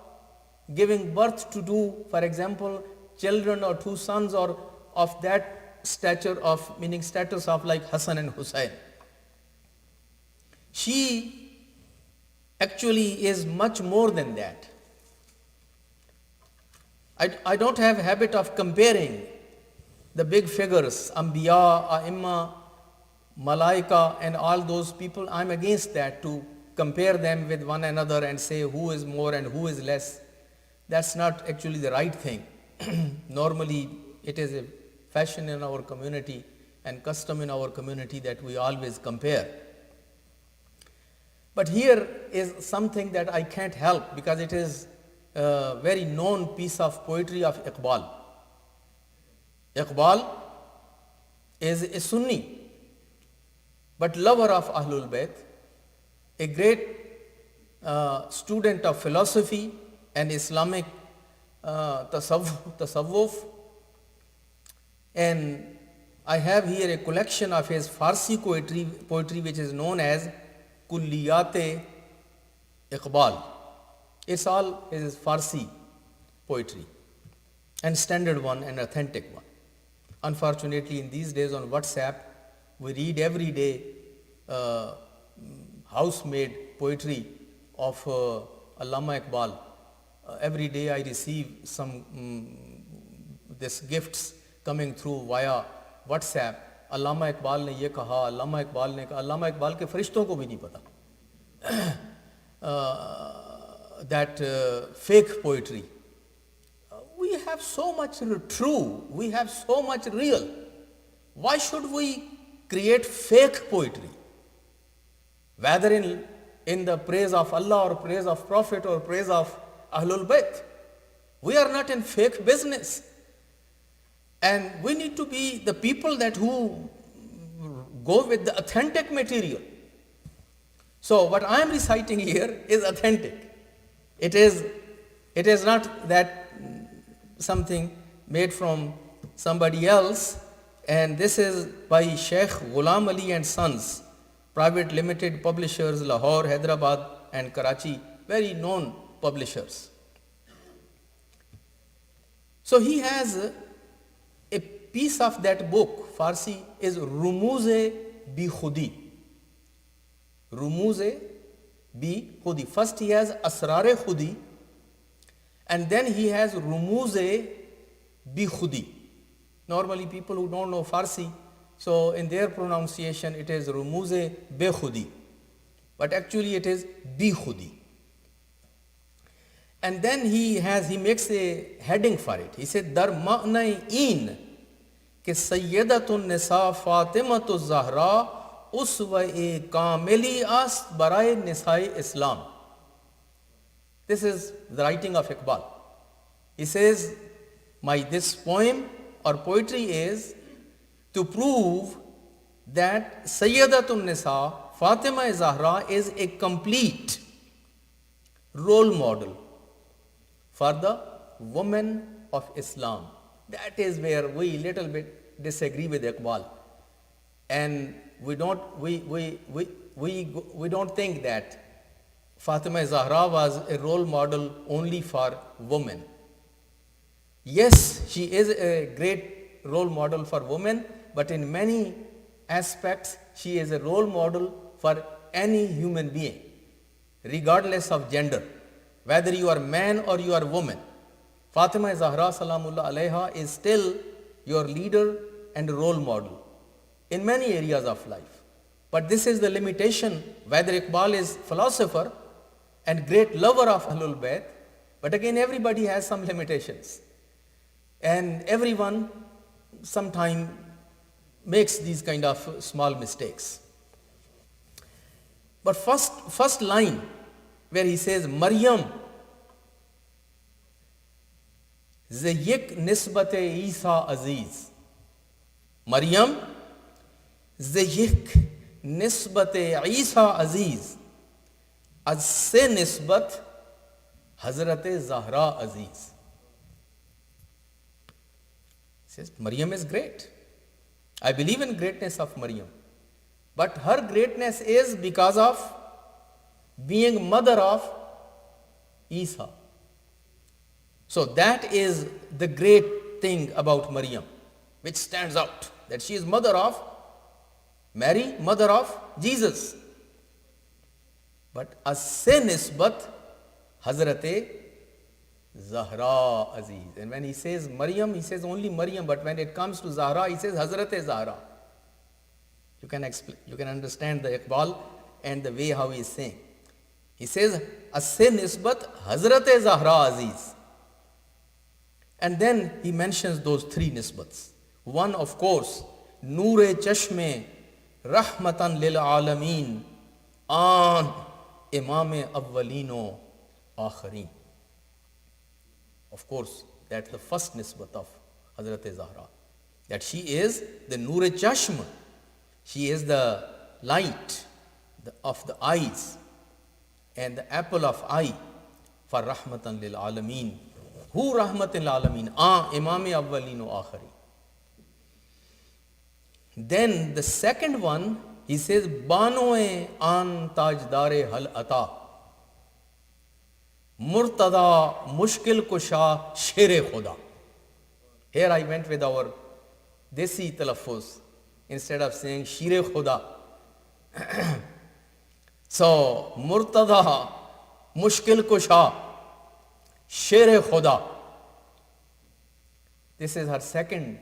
giving birth to do, for example, children or two sons or of that stature of, meaning status of like Hassan and Hussein. She actually is much more than that. I don't have a habit of comparing the big figures, Anbiya, A'imma, Malaika and all those people. I'm against that, to compare them with one another and say who is more and who is less. That's not actually the right thing. Normally, it is a fashion in our community and custom in our community that we always compare. But here is something that I can't help because it is a very known piece of poetry of Iqbal. Iqbal is a Sunni, but lover of Ahlul Bayt, a great student of philosophy and Islamic tasawwuf. And I have here a collection of his Farsi poetry which is known as Kulliyat-e Iqbal. It's all his Farsi poetry, and standard one and authentic one. Unfortunately, in these days on WhatsApp, we read every day house-made poetry of Allama Iqbal. Every day I receive some this gifts coming through via WhatsApp. Allama Iqbal ne ye kaha, Allama Iqbal ne kaha. Allama Iqbal ke farishton ko bhi nahi pata. That fake poetry. We have so much true, we have so much real. Why should we create fake poetry? Whether in the praise of Allah or praise of Prophet or praise of Ahlul Bayt. We are not in fake business. And we need to be the people who go with the authentic material. So what I am reciting here is authentic. It is not that something made from somebody else, and this is by Sheikh Ghulam Ali and Sons, private limited publishers, Lahore, Hyderabad and Karachi, very known publishers. So he has a piece of that book, Farsi, is Rumuz-e Bi Khudi. Rumuz-e Bi Khudi. First he has Asrar-e Khudi, and then he has Rumuz-e Bi Khudi. Normally people who don't know Farsi, so in their pronunciation it is Rumuz-e Be Khudi, but actually it is Bi Khudi. And then he makes a heading for it. He said, Dar ma'na-in ke Sayyidatun Nisa Fatimatu Zahra uswa-e kamili ast baraye nisai Islam. This is the writing of Iqbal. He says, This poem or poetry is to prove that Sayyidatun Nisa, Fatima Zahra is a complete role model for the women of Islam. That is where we little bit disagree with Iqbal. And we don't think that Fatima Zahra was a role model only for women. Yes, she is a great role model for women, but in many aspects, she is a role model for any human being, regardless of gender, whether you are man or you are woman. Fatima Zahra Salamullah Alaiha is still your leader and role model in many areas of life. But this is the limitation, whether Iqbal is philosopher and great lover of Ahlul Bayt, but again everybody has some limitations. And everyone sometimes makes these kind of small mistakes. But first line where he says, Maryam, Zayyik Nisbate Isa Aziz. Maryam, Zayyik Nisbate Isa Aziz. Az se nisbat Hazrat Zahra Aziz. Says Maryam is great. I believe in greatness of Maryam. But her greatness is because of being mother of Isa. So that is the great thing about Maryam, which stands out, that she is mother of Mary, mother of Jesus. But as-se nisbat Hazrat Zahra Aziz. And when he says Maryam, he says only Maryam, but when it comes to Zahra, he says Hazrat Zahra. You can understand the Iqbal and the way how he is saying. He says, as-se nisbat Hazrat Zahra Aziz. And then he mentions those three nisbats. One, of course, Noor-e Chashme Rahmatan lil Alameen An Imam-e Awwalino Akhareen. Of course, that's the first nisbat of Hazrat Zahra. That she is the Noor-e Chashma. She is the light of the eyes and the apple of eye for Rahmatan lil Alameen. Who Rahmatan lil Alameen? Imam-e Awwalino Akhareen. Then the second one, he says, Bano-e an tajdare hal ata. Murtada mushkil kusha shere khuda. Here I went with our desi talaffuz instead of saying shere khuda. So, Murtada mushkil kusha shere khuda. This is her second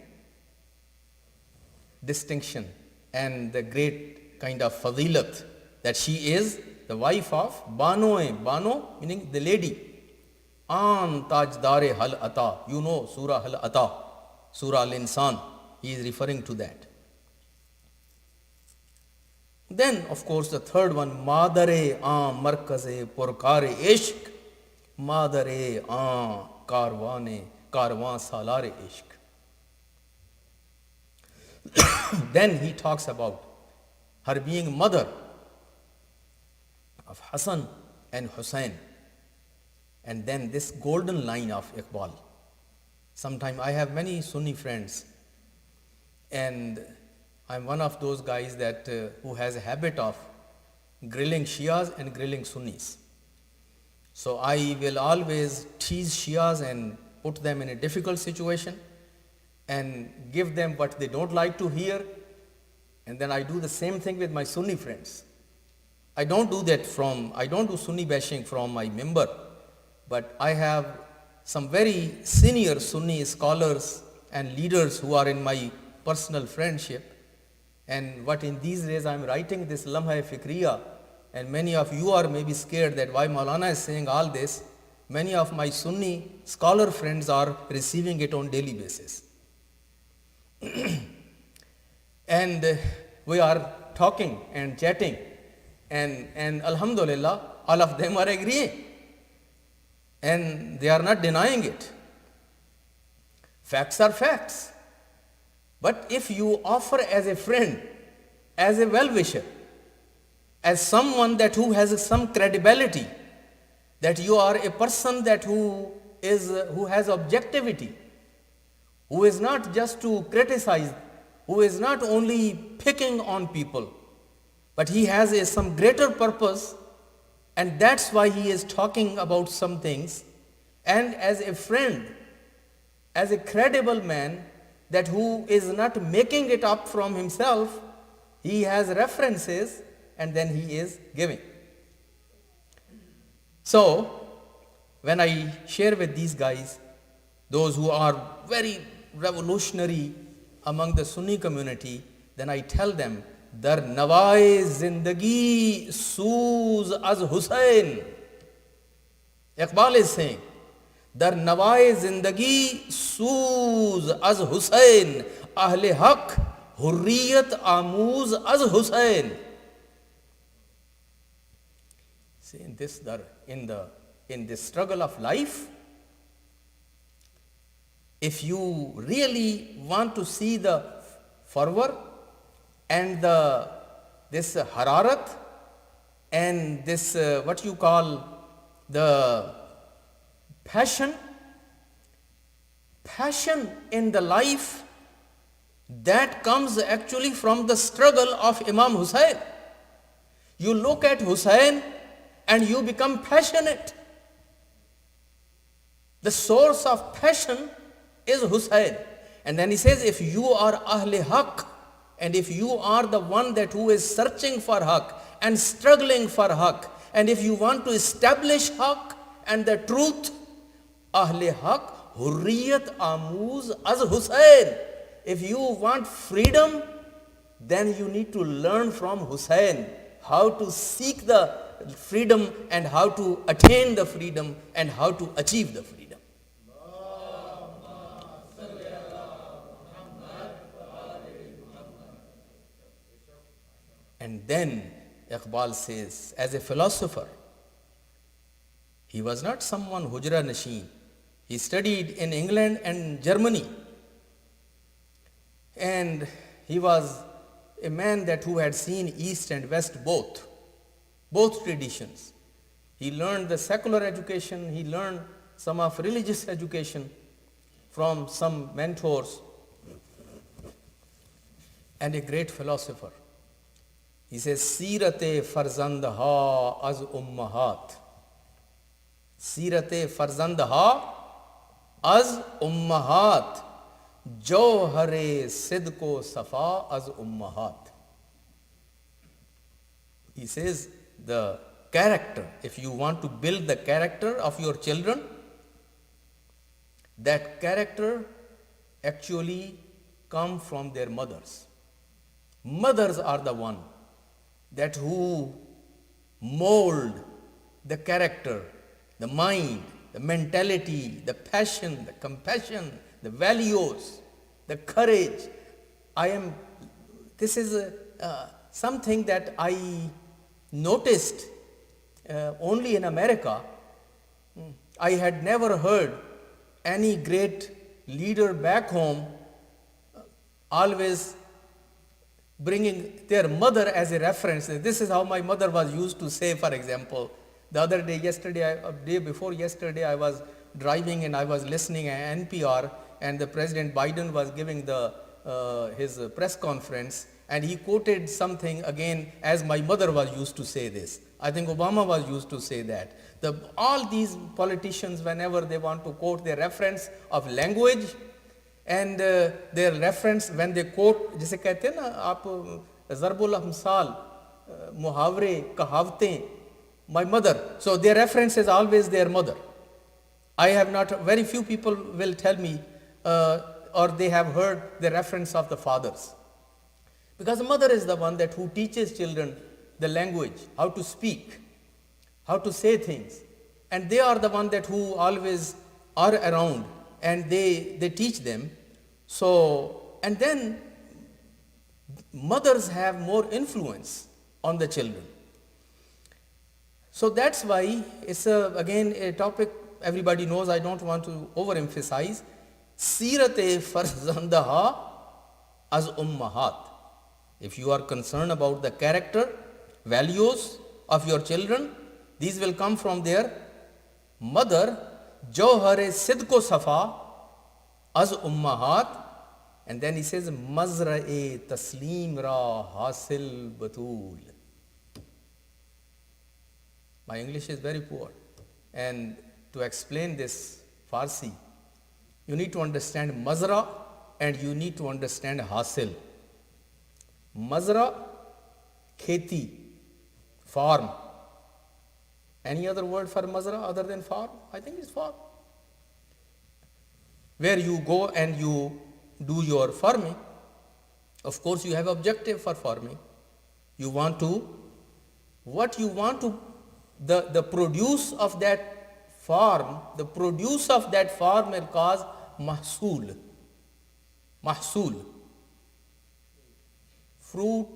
distinction and the great kind of fadilat, that she is the wife of Bano, meaning the lady. An tajdare hal ata. You know Surah Hal Ata, Surah Al-Insan. He is referring to that. Then, of course, the third one, Madare an markaze purkare ishq. Madare an karwan salare ishq. Then he talks about her being mother of Hassan and Hussein. And then this golden line of Iqbal. Sometimes I have many Sunni friends, and I'm one of those guys that who has a habit of grilling Shias and grilling Sunnis. So I will always tease Shias and put them in a difficult situation and give them what they don't like to hear. And then I do the same thing with my Sunni friends. I don't do Sunni bashing from my member, but I have some very senior Sunni scholars and leaders who are in my personal friendship. And what in these days I'm writing this Lamha Fikriya, and many of you are maybe scared that why Maulana is saying all this. Many of my Sunni scholar friends are receiving it on daily basis. And we are talking and chatting, and Alhamdulillah, all of them are agreeing, and they are not denying it. Facts are facts. But if you offer as a friend, as a well-wisher, as someone that who has some credibility, that you are a person that who has objectivity, who is not just to criticize, who is not only picking on people, but he has some greater purpose, and that's why he is talking about some things. And as a friend, as a credible man, that who is not making it up from himself, he has references and then he is giving. So, when I share with these guys, those who are very revolutionary among the Sunni community, then I tell them, Dar nawai zindagi soos az Hussain. Iqbal is saying, Dar nawai zindagi soos az Hussain, ahle haq hurriyat amooz az Hussain. See, in this struggle of life, if you really want to see the fervor and this hararat and this what you call the passion in the life, that comes actually from the struggle of Imam Hussain. You look at Hussain and you become passionate. The source of passion is Hussain. And then he says, if you are Ahle Haq, and if you are the one that who is searching for Haq and struggling for Haq, and if you want to establish Haq and the truth, Ahle Haq, Hurriyat Amooz az Hussain. If you want freedom, then you need to learn from Hussain how to seek the freedom and how to attain the freedom and how to achieve the freedom. And then Iqbal says, as a philosopher, he was not someone Hujra Nashin. He studied in England and Germany. And he was a man that who had seen East and West both traditions. He learned the secular education, he learned some of religious education from some mentors, and a great philosopher. He says, Sirate farzandha az ummahat. Sirate farzandha az ummahat. Jawhare sidko safa az ummahat. He says, the character, if you want to build the character of your children, that character actually come from their mothers. Mothers are the one that who mold the character, the mind, the mentality, the passion, the compassion, the values, the courage. This is something that I noticed only in America. I had never heard any great leader back home always bringing their mother as a reference. This is how my mother was used to say, for example. The other day, day before yesterday, I was driving and I was listening at NPR, and the President Biden was giving his press conference, and he quoted something again as my mother was used to say this. I think Obama was used to say that. All these politicians, whenever they want to quote their reference of language, and their reference when they quote, जैसे कहते हैं ना आप ज़रबुल अमसाल, मुहावरे, कहावतें, my mother. So their reference is always their mother. I have not, very few people will tell me or they have heard the reference of the fathers. Because the mother is the one that who teaches children the language, how to speak, how to say things. And they are the one that who always are around and they teach them. So, and then mothers have more influence on the children. So that's why it's again a topic everybody knows. I don't want to overemphasize. Sirate farzandaha as ummahat. If you are concerned about the character, values of your children, these will come from their mother. Jawhare sidko safa as ummahat. And then he says, Mazra'e taslim ra hasil batul. My English is very poor. And to explain this Farsi, you need to understand Mazra and you need to understand Hasil. Mazra, kheti, farm. Any other word for Mazra other than farm? I think it's farm. Where you go and you do your farming. Of course, you have objective for farming. You want to, what you want to, the produce of that farm, the produce of that farm will cause mahsul. Mahsul. Fruit,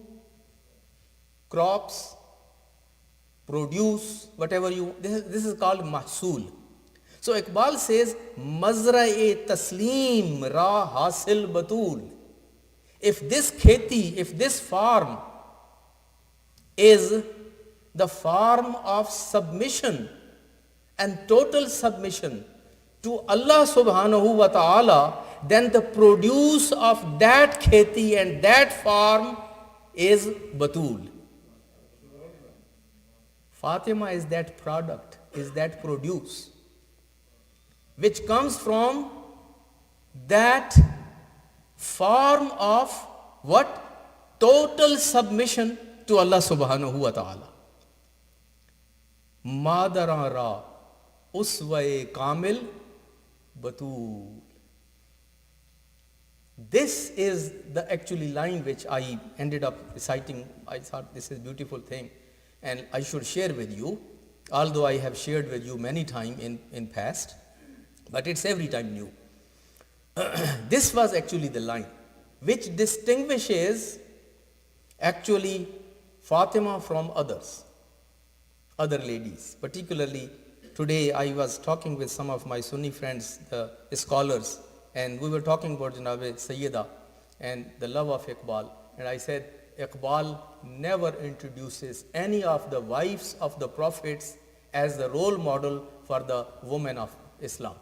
crops, produce, whatever you, this is called mahsul. So Iqbal says, Mazra-e taslim ra hasil batul. If this kheti, if this farm is the farm of submission and total submission to Allah subhanahu wa ta'ala, then the produce of that kheti and that farm is batul. Fatima is that product, is that produce, which comes from that form of what? Total submission to Allah subhanahu wa ta'ala. Madara ra uswa-e kamil batul. This is the actually line which I ended up reciting. I thought this is a beautiful thing and I should share with you, although I have shared with you many times in past, but it's every time new. This was actually the line which distinguishes actually Fatima from others, other ladies. Particularly today I was talking with some of my Sunni friends, the scholars, and we were talking about Janabe Sayyidah and the love of Iqbal. And I said, Iqbal never introduces any of the wives of the prophets as the role model for the women of Islam.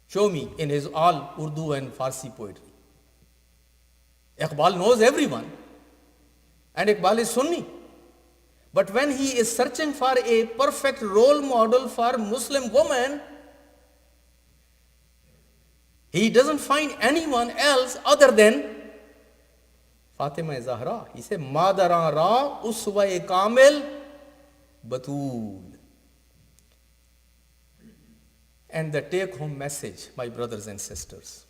Show me in his all Urdu and Farsi poetry. Iqbal knows everyone and Iqbal is Sunni. But when he is searching for a perfect role model for Muslim woman, he doesn't find anyone else other than Fatima Zahra. He said, Madara ra uswa-e kamil batul. And the take-home message, my brothers and sisters.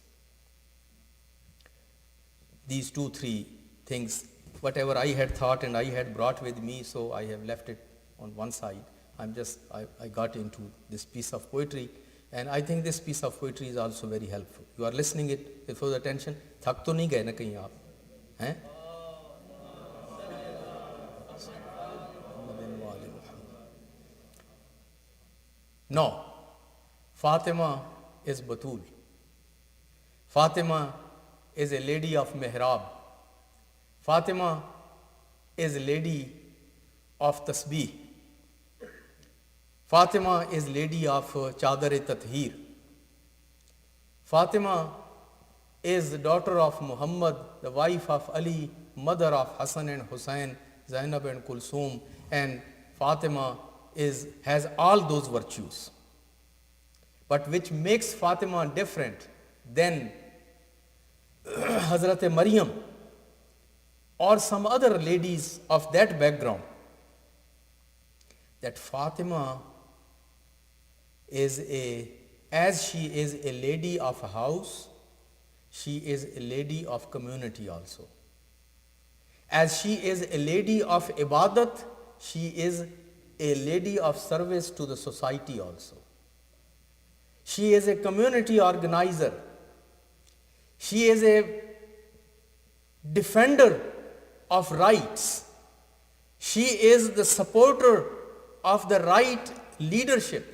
These 2-3 things, whatever I had thought and I had brought with me, so I have left it on one side. I got into this piece of poetry, and I think this piece of poetry is also very helpful. You are listening it with full attention. Thak to nahi gaye na kahin aap? Hain? No. Fatima is Batul. Fatima is a lady of Mihrab. Fatima is a lady of Tasbih. Fatima is lady of Chadar-e-Tathir. Fatima is the daughter of Muhammad, the wife of Ali, mother of Hassan and Hussein, Zainab and Kulsum, and Fatima has all those virtues. But which makes Fatima different than Hazrat Maryam or some other ladies of that background, that Fatima is as she is a lady of a house, she is a lady of community also. As she is a lady of ibadat, she is a lady of service to the society also. She is a community organizer. She is a defender of rights. She is the supporter of the right leadership.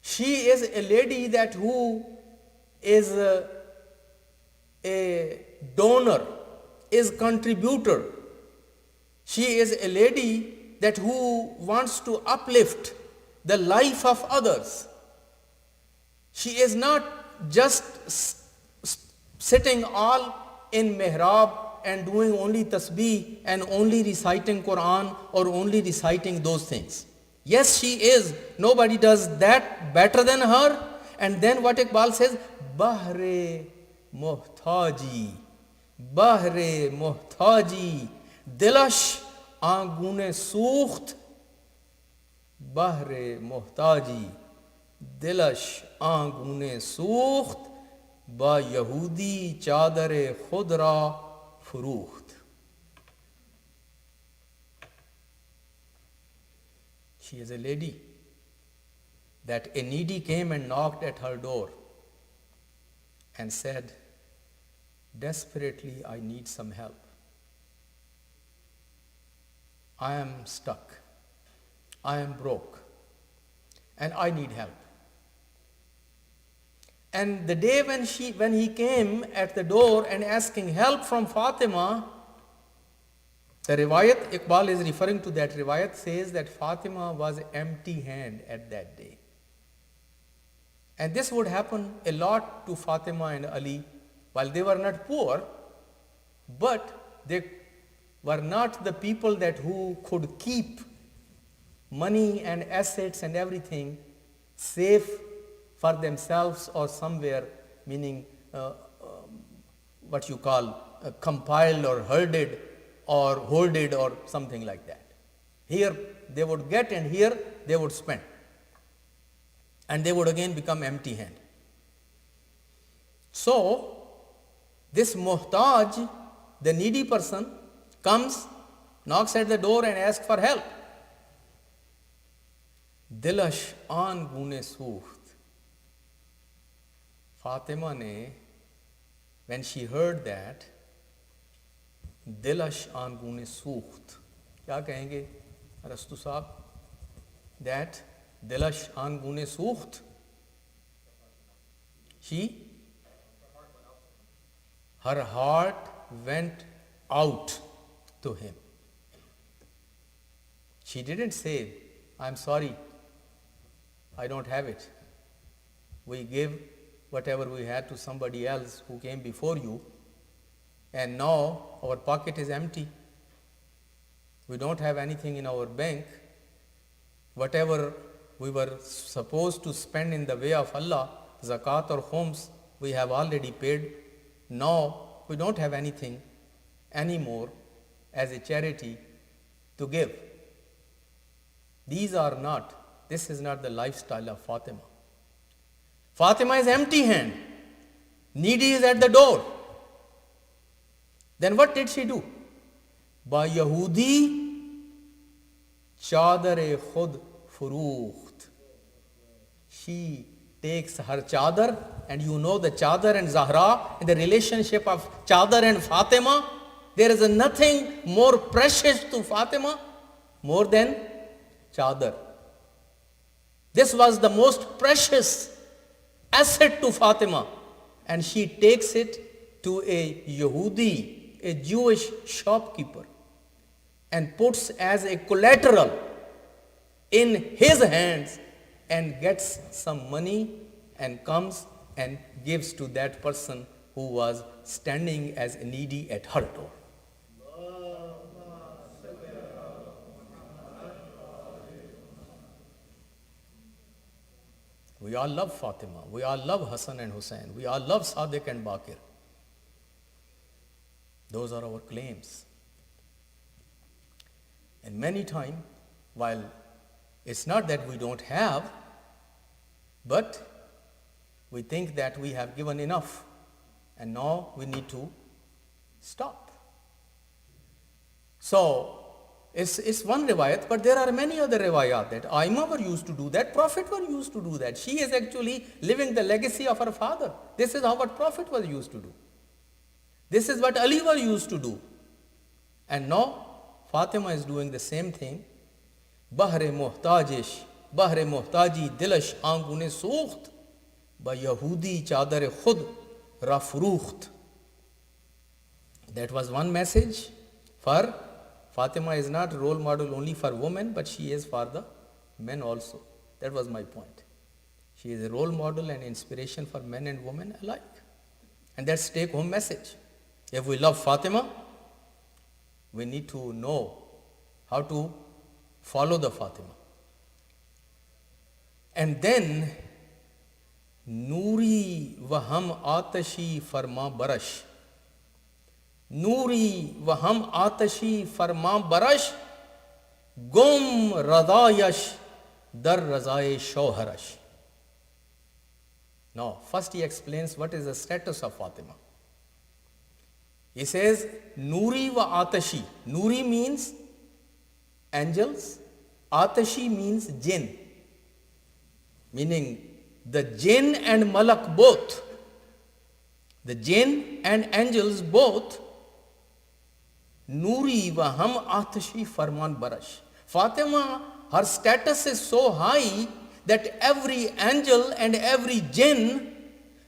She is a lady that who is a donor, is contributor. She is a lady that who wants to uplift the life of others. She is not just sitting all in mihrab and doing only tasbih and only reciting Quran or only reciting those things. Yes, she is. Nobody does that better than her. And then what Iqbal says, Bahre Muhtaji, Bahre Muhtaji, Dilash Angune Sukht, Bahre Muhtaji, Dilash Angune Sukht, Ba Yahudi Chadare Khudra Furuht. She is a lady that a needy came and knocked at her door and said, desperately, I need some help. I am stuck. I am broke. And I need help. And the day when he came at the door and asking help from Fatima, the riwayat, Iqbal is referring to that riwayat, says that Fatima was empty-handed at that day. And this would happen a lot to Fatima and Ali. While they were not poor, but they were not the people that who could keep money and assets and everything safe for themselves or somewhere, meaning what you call compiled or herded or hoarded or something like that. Here they would get and here they would spend. And they would again become empty-handed. So, this muhtaj, the needy person, comes, knocks at the door and asks for help. Dilash an gune sukht. Fatima ne, when she heard that, Dilash an gune sukht. Kya kahenge, Rastu Sahab? That Dilash an gune sukht. Her heart went out to him. She didn't say, I'm sorry, I don't have it. We gave whatever we had to somebody else who came before you, and now our pocket is empty. We don't have anything in our bank. Whatever we were supposed to spend in the way of Allah, zakat or khums, we have already paid. Now we don't have anything anymore as a charity to give. This is not the lifestyle of Fatima. Fatima is empty-handed. Needy is at the door. Then what did she do? Ba Yahudi chadare khud furukht. She takes her chadar, and you know the chadar and Zahra, in the relationship of chadar and Fatima, there is nothing more precious to Fatima more than chadar. This was the most precious asset to Fatima, and she takes it to a Yahudi, a Jewish shopkeeper, and puts as a collateral in his hands and gets some money and comes and gives to that person who was standing as a needy at her door. We all love Fatima. We all love Hassan and Hussein. We all love Sadiq and Bakir. Those are our claims. And many times, while it's not that we don't have, but we think that we have given enough and now we need to stop. So, it's one riwayat, but there are many other riwayat that Aima were used to do that, Prophet were used to do that. She is actually living the legacy of her father. This is how what Prophet was used to do. This is what Ali were used to do. And now Fatima is doing the same thing. Bahre muhtaji dilash angune sukht. ba Yahudi chadar khud ra furukht. That was one message. For Fatima is not role model only for women, but she is for the men also. That was my point. She is a role model and inspiration for men and women alike. And that's take home message. If we love Fatima, we need to know how to follow the Fatima. And then, Nuri vaham atashi farma barash. Nuri vaham atashi farma barash. Gum radayash dar razaye shoharash. Now, first he explains what is the status of Fatima. He says, Nuri wa atashi. Nuri means angels. Atashi means jinn. Meaning the jinn and malak both. The jinn and angels both. Nuri wa ham atashi farman barash. Fatima, her status is so high that every angel and every jinn,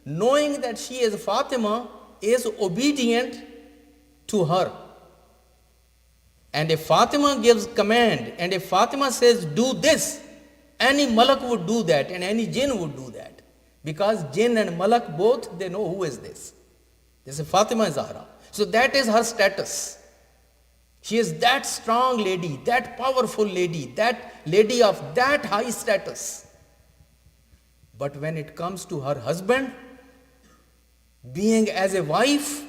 knowing that she is Fatima, is obedient to her. And if Fatima gives command, and if Fatima says, do this, any malak would do that, and any jinn would do that. Because jinn and malak both, they know who is this. This is Fatima Zahra. So that is her status. She is that strong lady, that powerful lady, that lady of that high status. But when it comes to her husband, being as a wife,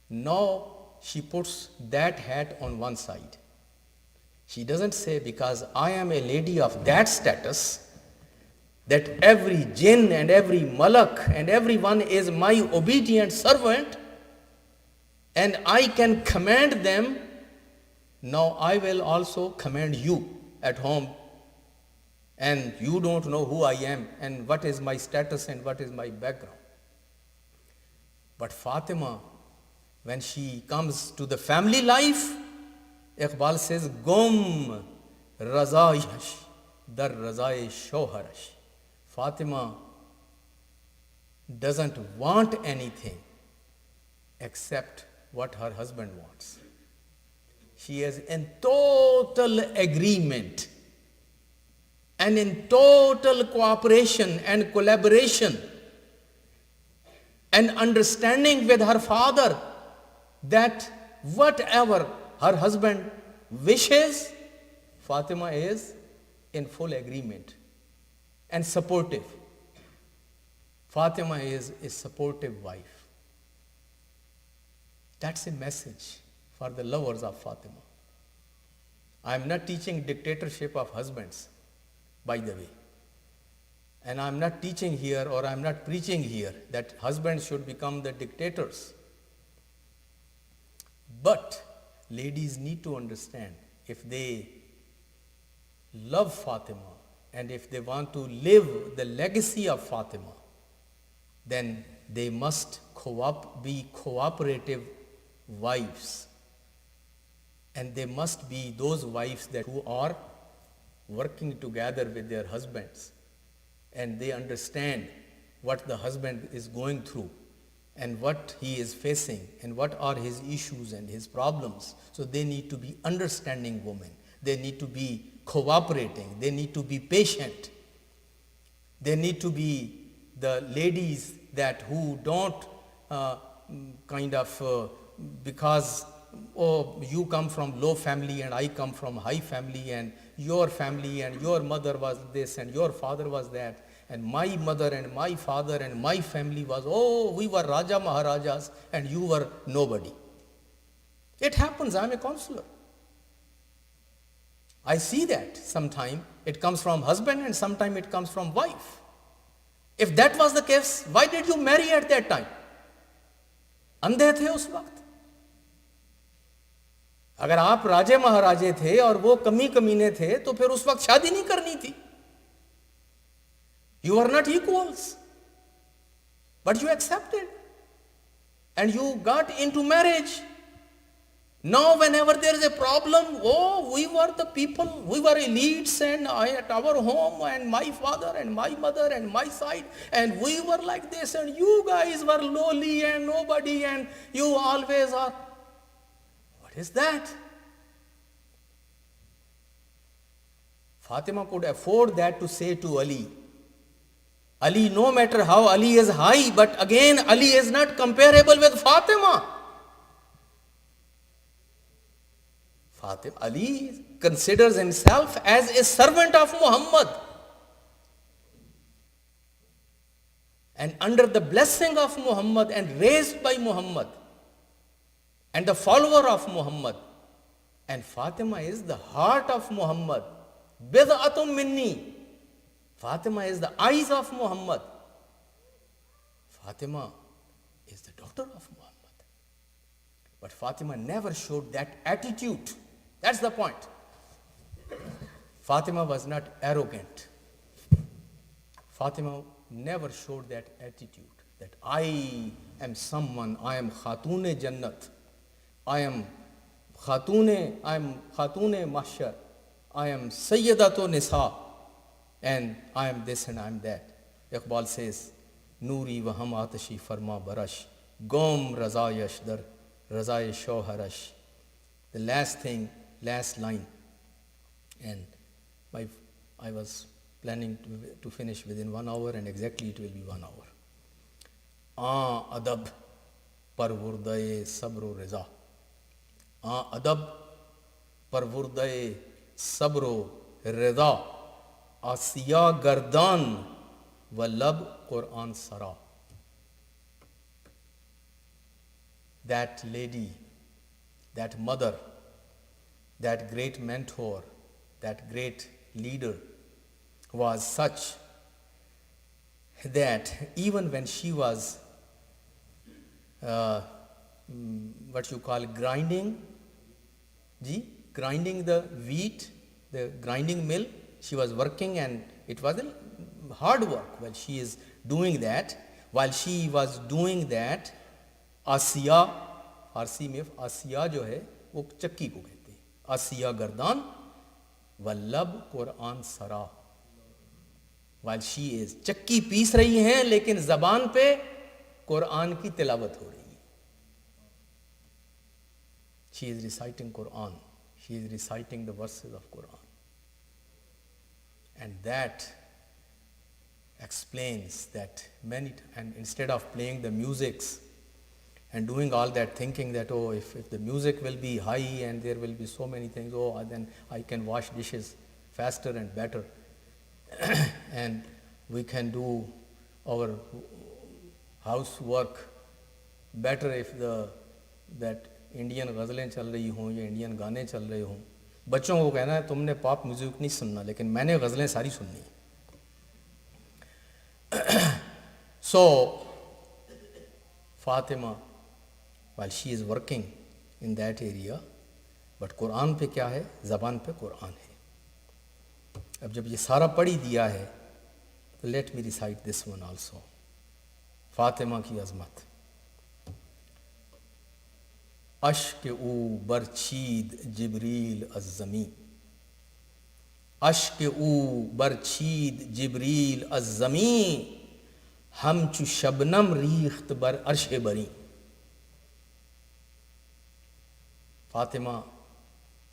now she puts that hat on one side. She doesn't say, because I am a lady of that status, that every jinn and every malak and everyone is my obedient servant, and I can command them, now I will also command you at home. And you don't know who I am and what is my status and what is my background. But Fatima, when she comes to the family life, Iqbal says, Gum razayash dar razay shoharash. Fatima doesn't want anything except what her husband wants. She is in total agreement and in total cooperation and collaboration and understanding with her father that whatever her husband wishes, Fatima is in full agreement and supportive. Fatima is a supportive wife. That's a message for the lovers of Fatima. I am not teaching dictatorship of husbands, by the way. And I am not teaching here or I am not preaching here that husbands should become the dictators. But ladies need to understand, if they love Fatima and if they want to live the legacy of Fatima, then they must be cooperative wives. And they must be those wives who are working together with their husbands. And they understand what the husband is going through and what he is facing and what are his issues and his problems. So they need to be understanding women. They need to be cooperating. They need to be patient. They need to be the ladies who don't because you come from low family and I come from high family and your family and your mother was this and your father was that and my mother and my father and my family was, we were Raja Maharajas and you were nobody. It happens. I'm a counselor. I see that sometime it comes from husband and sometime it comes from wife. If that was the case, why did you marry at that time? अंधे थे उस वक्त. अगर आप राजे महाराजे थे और वो कमी कमीने थे तो फिर उस वक्त शादी नहीं करनी थी. You are not equals, but you accepted and you got into marriage. Now whenever there is a problem, oh, we were the people, we were elites and I at our home and my father and my mother and my side and we were like this and you guys were lowly and nobody and you always are. What is that? Fatima could afford that to say to Ali. Ali, no matter how Ali is high, but again Ali is not comparable with Fatima. Ali considers himself as a servant of Muhammad. And under the blessing of Muhammad and raised by Muhammad and the follower of Muhammad. And Fatima is the heart of Muhammad. Bid'atum minni. Fatima is the eyes of Muhammad. Fatima is the daughter of Muhammad. But Fatima never showed that attitude. That's the point. Fatima was not arrogant. Fatima never showed that attitude that I am someone, I am Khatune Jannat, I am Khatune Mahshar, I am Sayyidato Nisa, and I am this and I am that. Iqbal says, Noori wa hum atashi farma barash, Gom razayash dar, razay shoharash. The last thing, last line, and I was planning to finish within 1 hour and exactly it will be 1 hour. Adab parvurdaye sabro reza. Adab parvurdaye sabro reza. Asiya gardan walab Quran sara. That lady, that mother, that great mentor, that great leader was such that even when she was what you call grinding the wheat, the grinding mill, she was working and it was a hard work while she is doing that. While she was doing that, Asiya, फारसी में आसिया जो है वो चक्की को कहते हैं. आसिया गर्दान वल्लब कुरान सरा. While she is चक्की पीस रही हैं लेकिन जबान पे कुरान की तिलावत हो रही है. She is reciting Quran. She is reciting the verses of Quran. And that explains that and instead of playing the musics and doing all that, thinking that, oh, if the music will be high and there will be so many things, oh, then I can wash dishes faster and better. And we can do our housework better if that Indian ग़ज़लें चल रही हों या Indian गाने चल रहे हों. बच्चों को कहना है तुमने पॉप म्यूजिक नहीं सुनना, लेकिन मैंने ग़ज़लें सारी सुननी है. So Fatima, while she is working in that area, but Quran पे क्या है, ज़बान पे कुरान है. अब जब ये सारा पढ़ ही दिया है, तो let me recite this one also. Fatima की अज़मत. अश्क ऊ बरछीद जिब्रील अज़्ज़मी. अश्क ऊ बरछीद जिब्रील अज़्ज़मी. हम चु शबनम रीख्त बर अर्श बरी. Fatima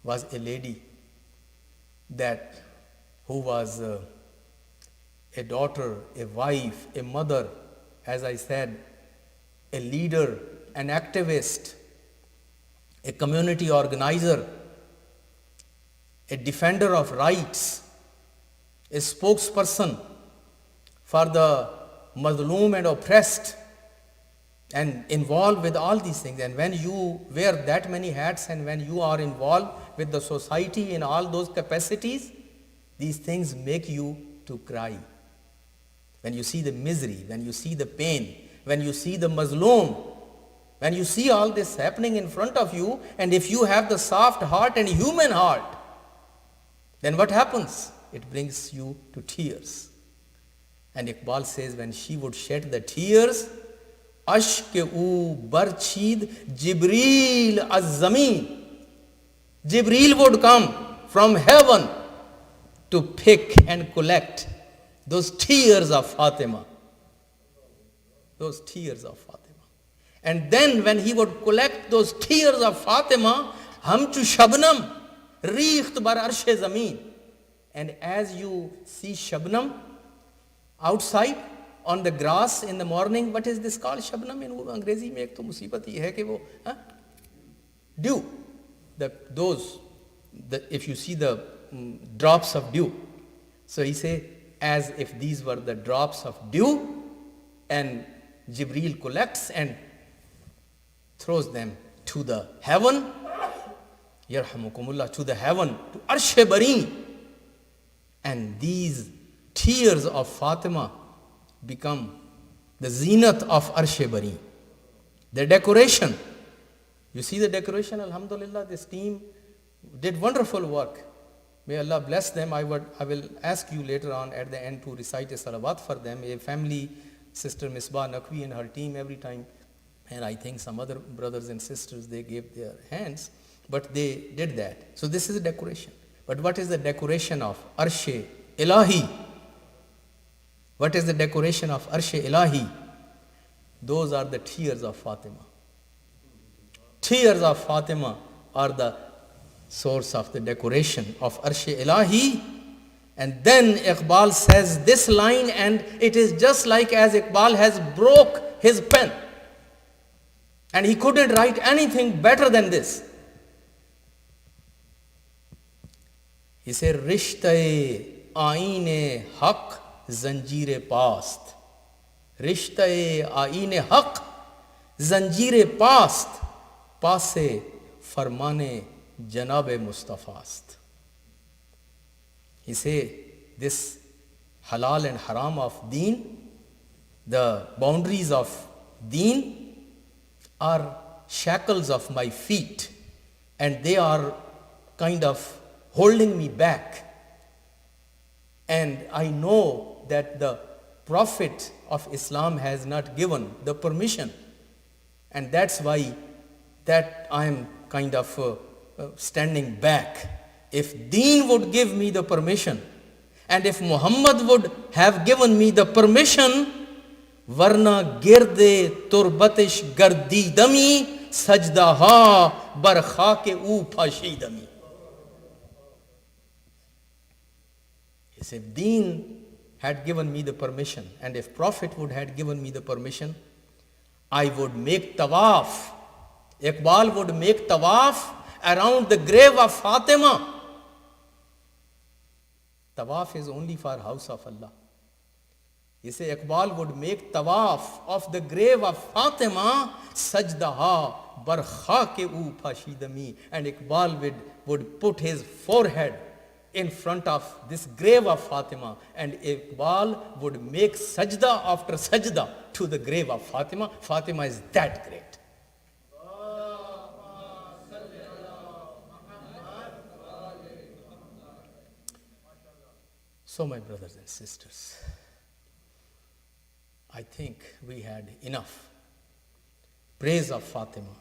was a lady who was a daughter, a wife, a mother, as I said, a leader, an activist, a community organizer, a defender of rights, a spokesperson for the mazloom and oppressed, and involved with all these things. And when you wear that many hats and when you are involved with the society in all those capacities, these things make you to cry. When you see the misery, when you see the pain, when you see the mazloom, when you see all this happening in front of you, and if you have the soft heart and human heart, then what happens? It brings you to tears. And Iqbal says when she would shed the tears, Ashk-e-oo barchid Jibreel az-zameen. Jibreel would come from heaven to pick and collect those tears of Fatima. Those tears of Fatima. And then when he would collect those tears of Fatima, Hamchu Shabnam, Richt bar Arshe Zameen. And as you see Shabnam outside on the grass in the morning, what is this called? Shabnam in Angrezi mein ek to musibat hi hai ki wo, dew. If you see the drops of dew. So he say, as if these were the drops of dew, and Jibreel collects and throws them to the heaven, yarhamukumullah, to the heaven, to Arshe Bari. And these tears of Fatima become the zenith of Arshe Bari. The decoration. You see the decoration, alhamdulillah, this team did wonderful work. May Allah bless them. I will ask you later on at the end to recite a salawat for them. A family, Sister Misbah Naqvi and her team every time. And I think some other brothers and sisters, they gave their hands. But they did that. So this is a decoration. But what is the decoration of Arshe Ilahi? What is the decoration of Arshe Ilahi? Those are the tears of Fatima. Tears of Fatima are the source of the decoration of Arshe Ilahi. And then Iqbal says this line, and it is just like as Iqbal has broke his pen. And he couldn't write anything better than this. He said, Rishtae aine haq zanjire past. Rishtae aine haq zanjire past. Paase farmane janabe Mustafast. He say, this halal and haram of deen, the boundaries of deen are shackles of my feet, and they are kind of holding me back. And I know that the Prophet of Islam has not given the permission, and that's why that I am kind of standing back. If Deen would give me the permission, and if Muhammad would have given me the permission, Varna girde turbatish gardidami sajdaha barkha ke u phashidami. He said, if Deen had given me the permission, and if Prophet would have given me the permission, I would make tawaf. Iqbal would make tawaf around the grave of Fatima. Tawaf is only for house of Allah. He say Iqbal would make tawaf of the grave of Fatima, sajdaha barkha ke u phashidami, and Iqbal would put his forehead in front of this grave of Fatima, and Iqbal would make sajda after sajda to the grave of Fatima. Fatima is that great. So my brothers and sisters, I think we had enough praise of Fatima,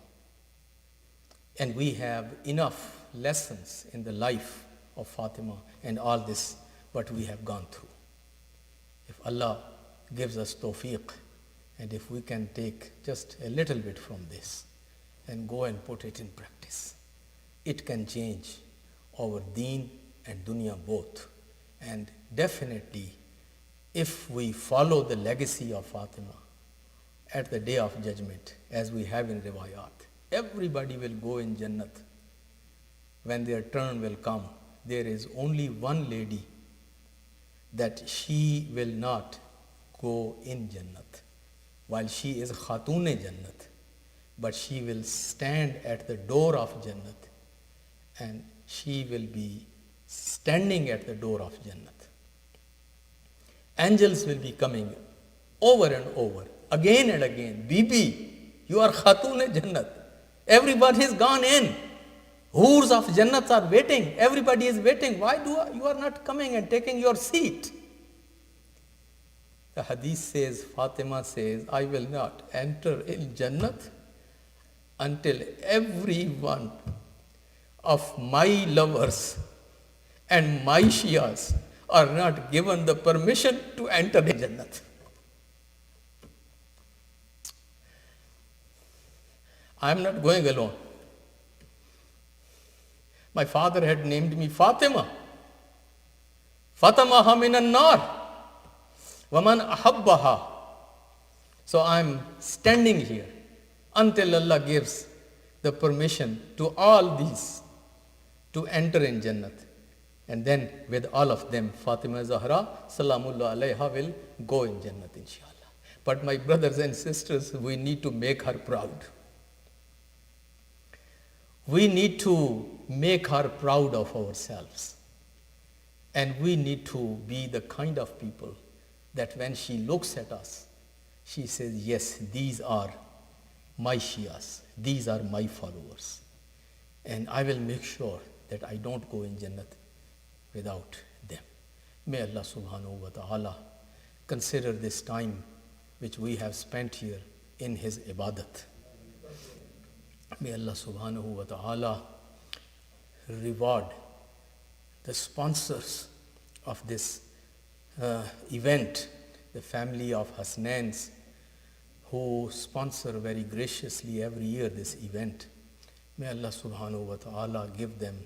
and we have enough lessons in the life of Fatima and all this what we have gone through. If Allah gives us tawfiq, and if we can take just a little bit from this and go and put it in practice, it can change our deen and dunya both. And definitely, if we follow the legacy of Fatima at the day of judgment, as we have in Riwayat, everybody will go in Jannat. When their turn will come, there is only one lady that she will not go in Jannat, while she is Khatune Jannat, but she will stand at the door of Jannat, and she will be standing at the door of Jannat. Angels will be coming over and over, again and again. Bibi, you are Khatune Jannat. Everybody has gone in. Hurs of Jannat are waiting. Everybody is waiting. Why you are not coming and taking your seat? The hadith says, Fatima says, I will not enter in Jannat until everyone of my lovers and my Shias are not given the permission to enter the Jannat. I am not going alone. My father had named me Fatima. Fatamaha minan nar. Waman ahabbaha. So I am standing here until Allah gives the permission to all these to enter in Jannat. And then with all of them, Fatima Zahra, Salamullah alayha, will go in Jannat, inshallah. But my brothers and sisters, we need to make her proud. We need to make her proud of ourselves. And we need to be the kind of people that when she looks at us, she says, yes, these are my Shias, these are my followers. And I will make sure that I don't go in Jannat without them. May Allah subhanahu wa ta'ala consider this time which we have spent here in His ibadat. May Allah subhanahu wa ta'ala reward the sponsors of this event, the family of Hasnains, who sponsor very graciously every year this event. May Allah subhanahu wa ta'ala give them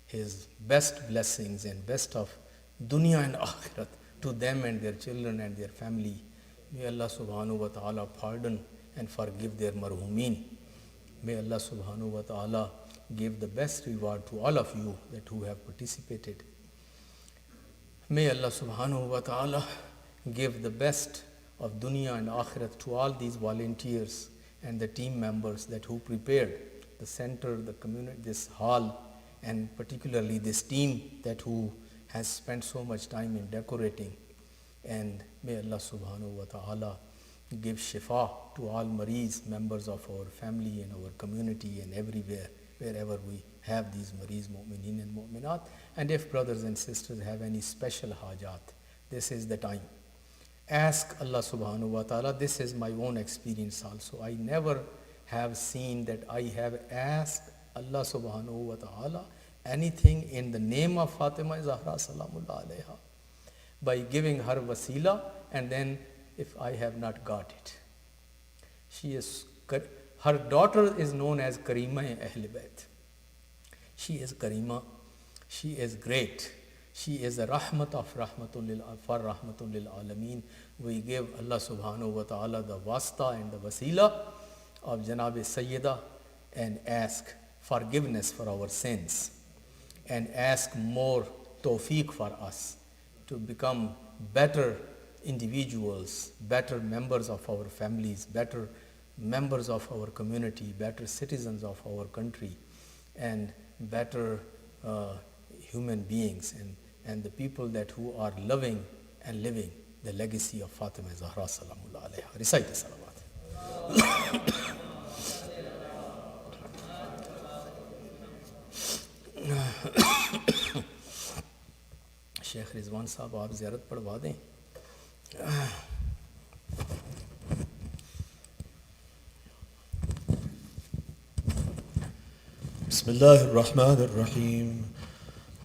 His best blessings and best of dunya and akhirat to them and their children and their family. May Allah subhanahu wa ta'ala pardon and forgive their marhumeen. May Allah subhanahu wa ta'ala give the best reward to all of you that who have participated. May Allah subhanahu wa ta'ala give the best of dunya and akhirat to all these volunteers and the team members that who prepared the center, the community, this hall, and particularly this team that who has spent so much time in decorating. And may Allah subhanahu wa ta'ala give shifa to all Mareez, members of our family and our community and everywhere, wherever we have these Mareez, mu'mineen and mu'minat. And if brothers and sisters have any special hajat, this is the time. Ask Allah subhanahu wa ta'ala. This is my own experience also. I never have seen that I have asked Allah subhanahu wa ta'ala anything in the name of Fatima Zahra salamullah alayha by giving her wasila, and then if I have not got it. She is, her daughter is known as Karima Ahl Bayt. She is Karima. She is great. She is a rahmat of rahmatul lil alameen. We give Allah subhanahu wa ta'ala the wasta and the wasila of Janab Sayyidah and ask forgiveness for our sins and ask more tawfiq for us to become better individuals, better members of our families, better members of our community, better citizens of our country, and better human beings, and the people that who are loving and living the legacy of Fatima Zahra salamullah alayha. Recite the salawat. Sheikh Rizwan साहब आप ज़ियारत पढ़वा दें. بسم الله الرحمن الرحيم.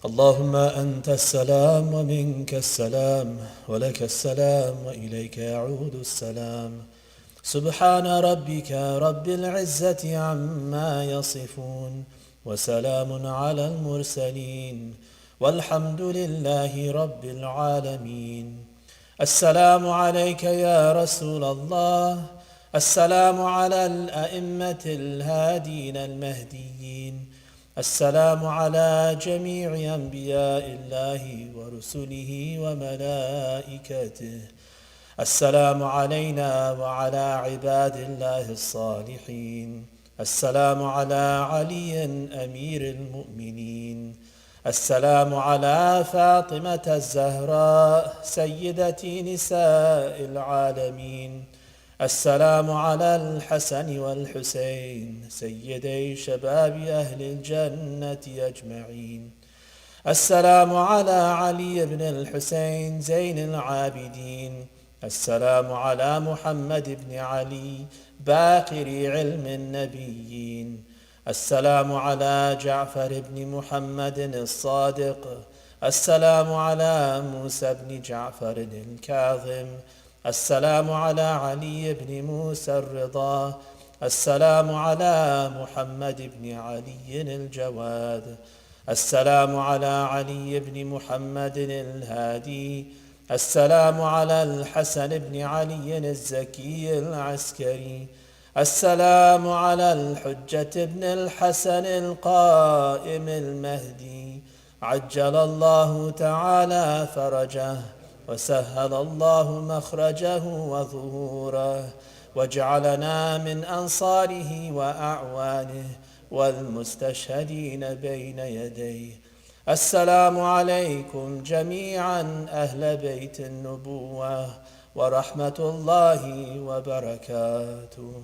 اللهم أنت السلام ومنك السلام ولك السلام وإليك يعود السلام. سبحان ربك رب العزة عما يصفون وسلام على المرسلين والحمد لله رب العالمين. السلام عليك يا رسول الله. السلام على الأئمة الهادين المهديين. السلام على جميع أنبياء الله ورسله وملائكته. السلام علينا وعلى عباد الله الصالحين. السلام على علي أمير المؤمنين. السلام على فاطمة الزهراء سيدة نساء العالمين. السلام على الحسن والحسين سيدي شباب أهل الجنة أجمعين. السلام على علي بن الحسين زين العابدين. السلام على محمد بن علي باقر علم النبيين. السلام على جعفر بن محمد الصادق. السلام على موسى بن جعفر الكاظم. السلام على علي بن موسى الرضا. السلام على محمد بن علي الجواد. السلام على علي بن محمد الهادي. السلام على الحسن بن علي الزكي العسكري. السلام على الحجة بن الحسن القائم المهدي، عجل الله تعالى فرجه وسهل الله مخرجه وظهوره، وجعلنا من أنصاره وأعوانه والمستشهدين بين يديه. السلام عليكم جميعا أهل بيت النبوة ورحمة الله وبركاته.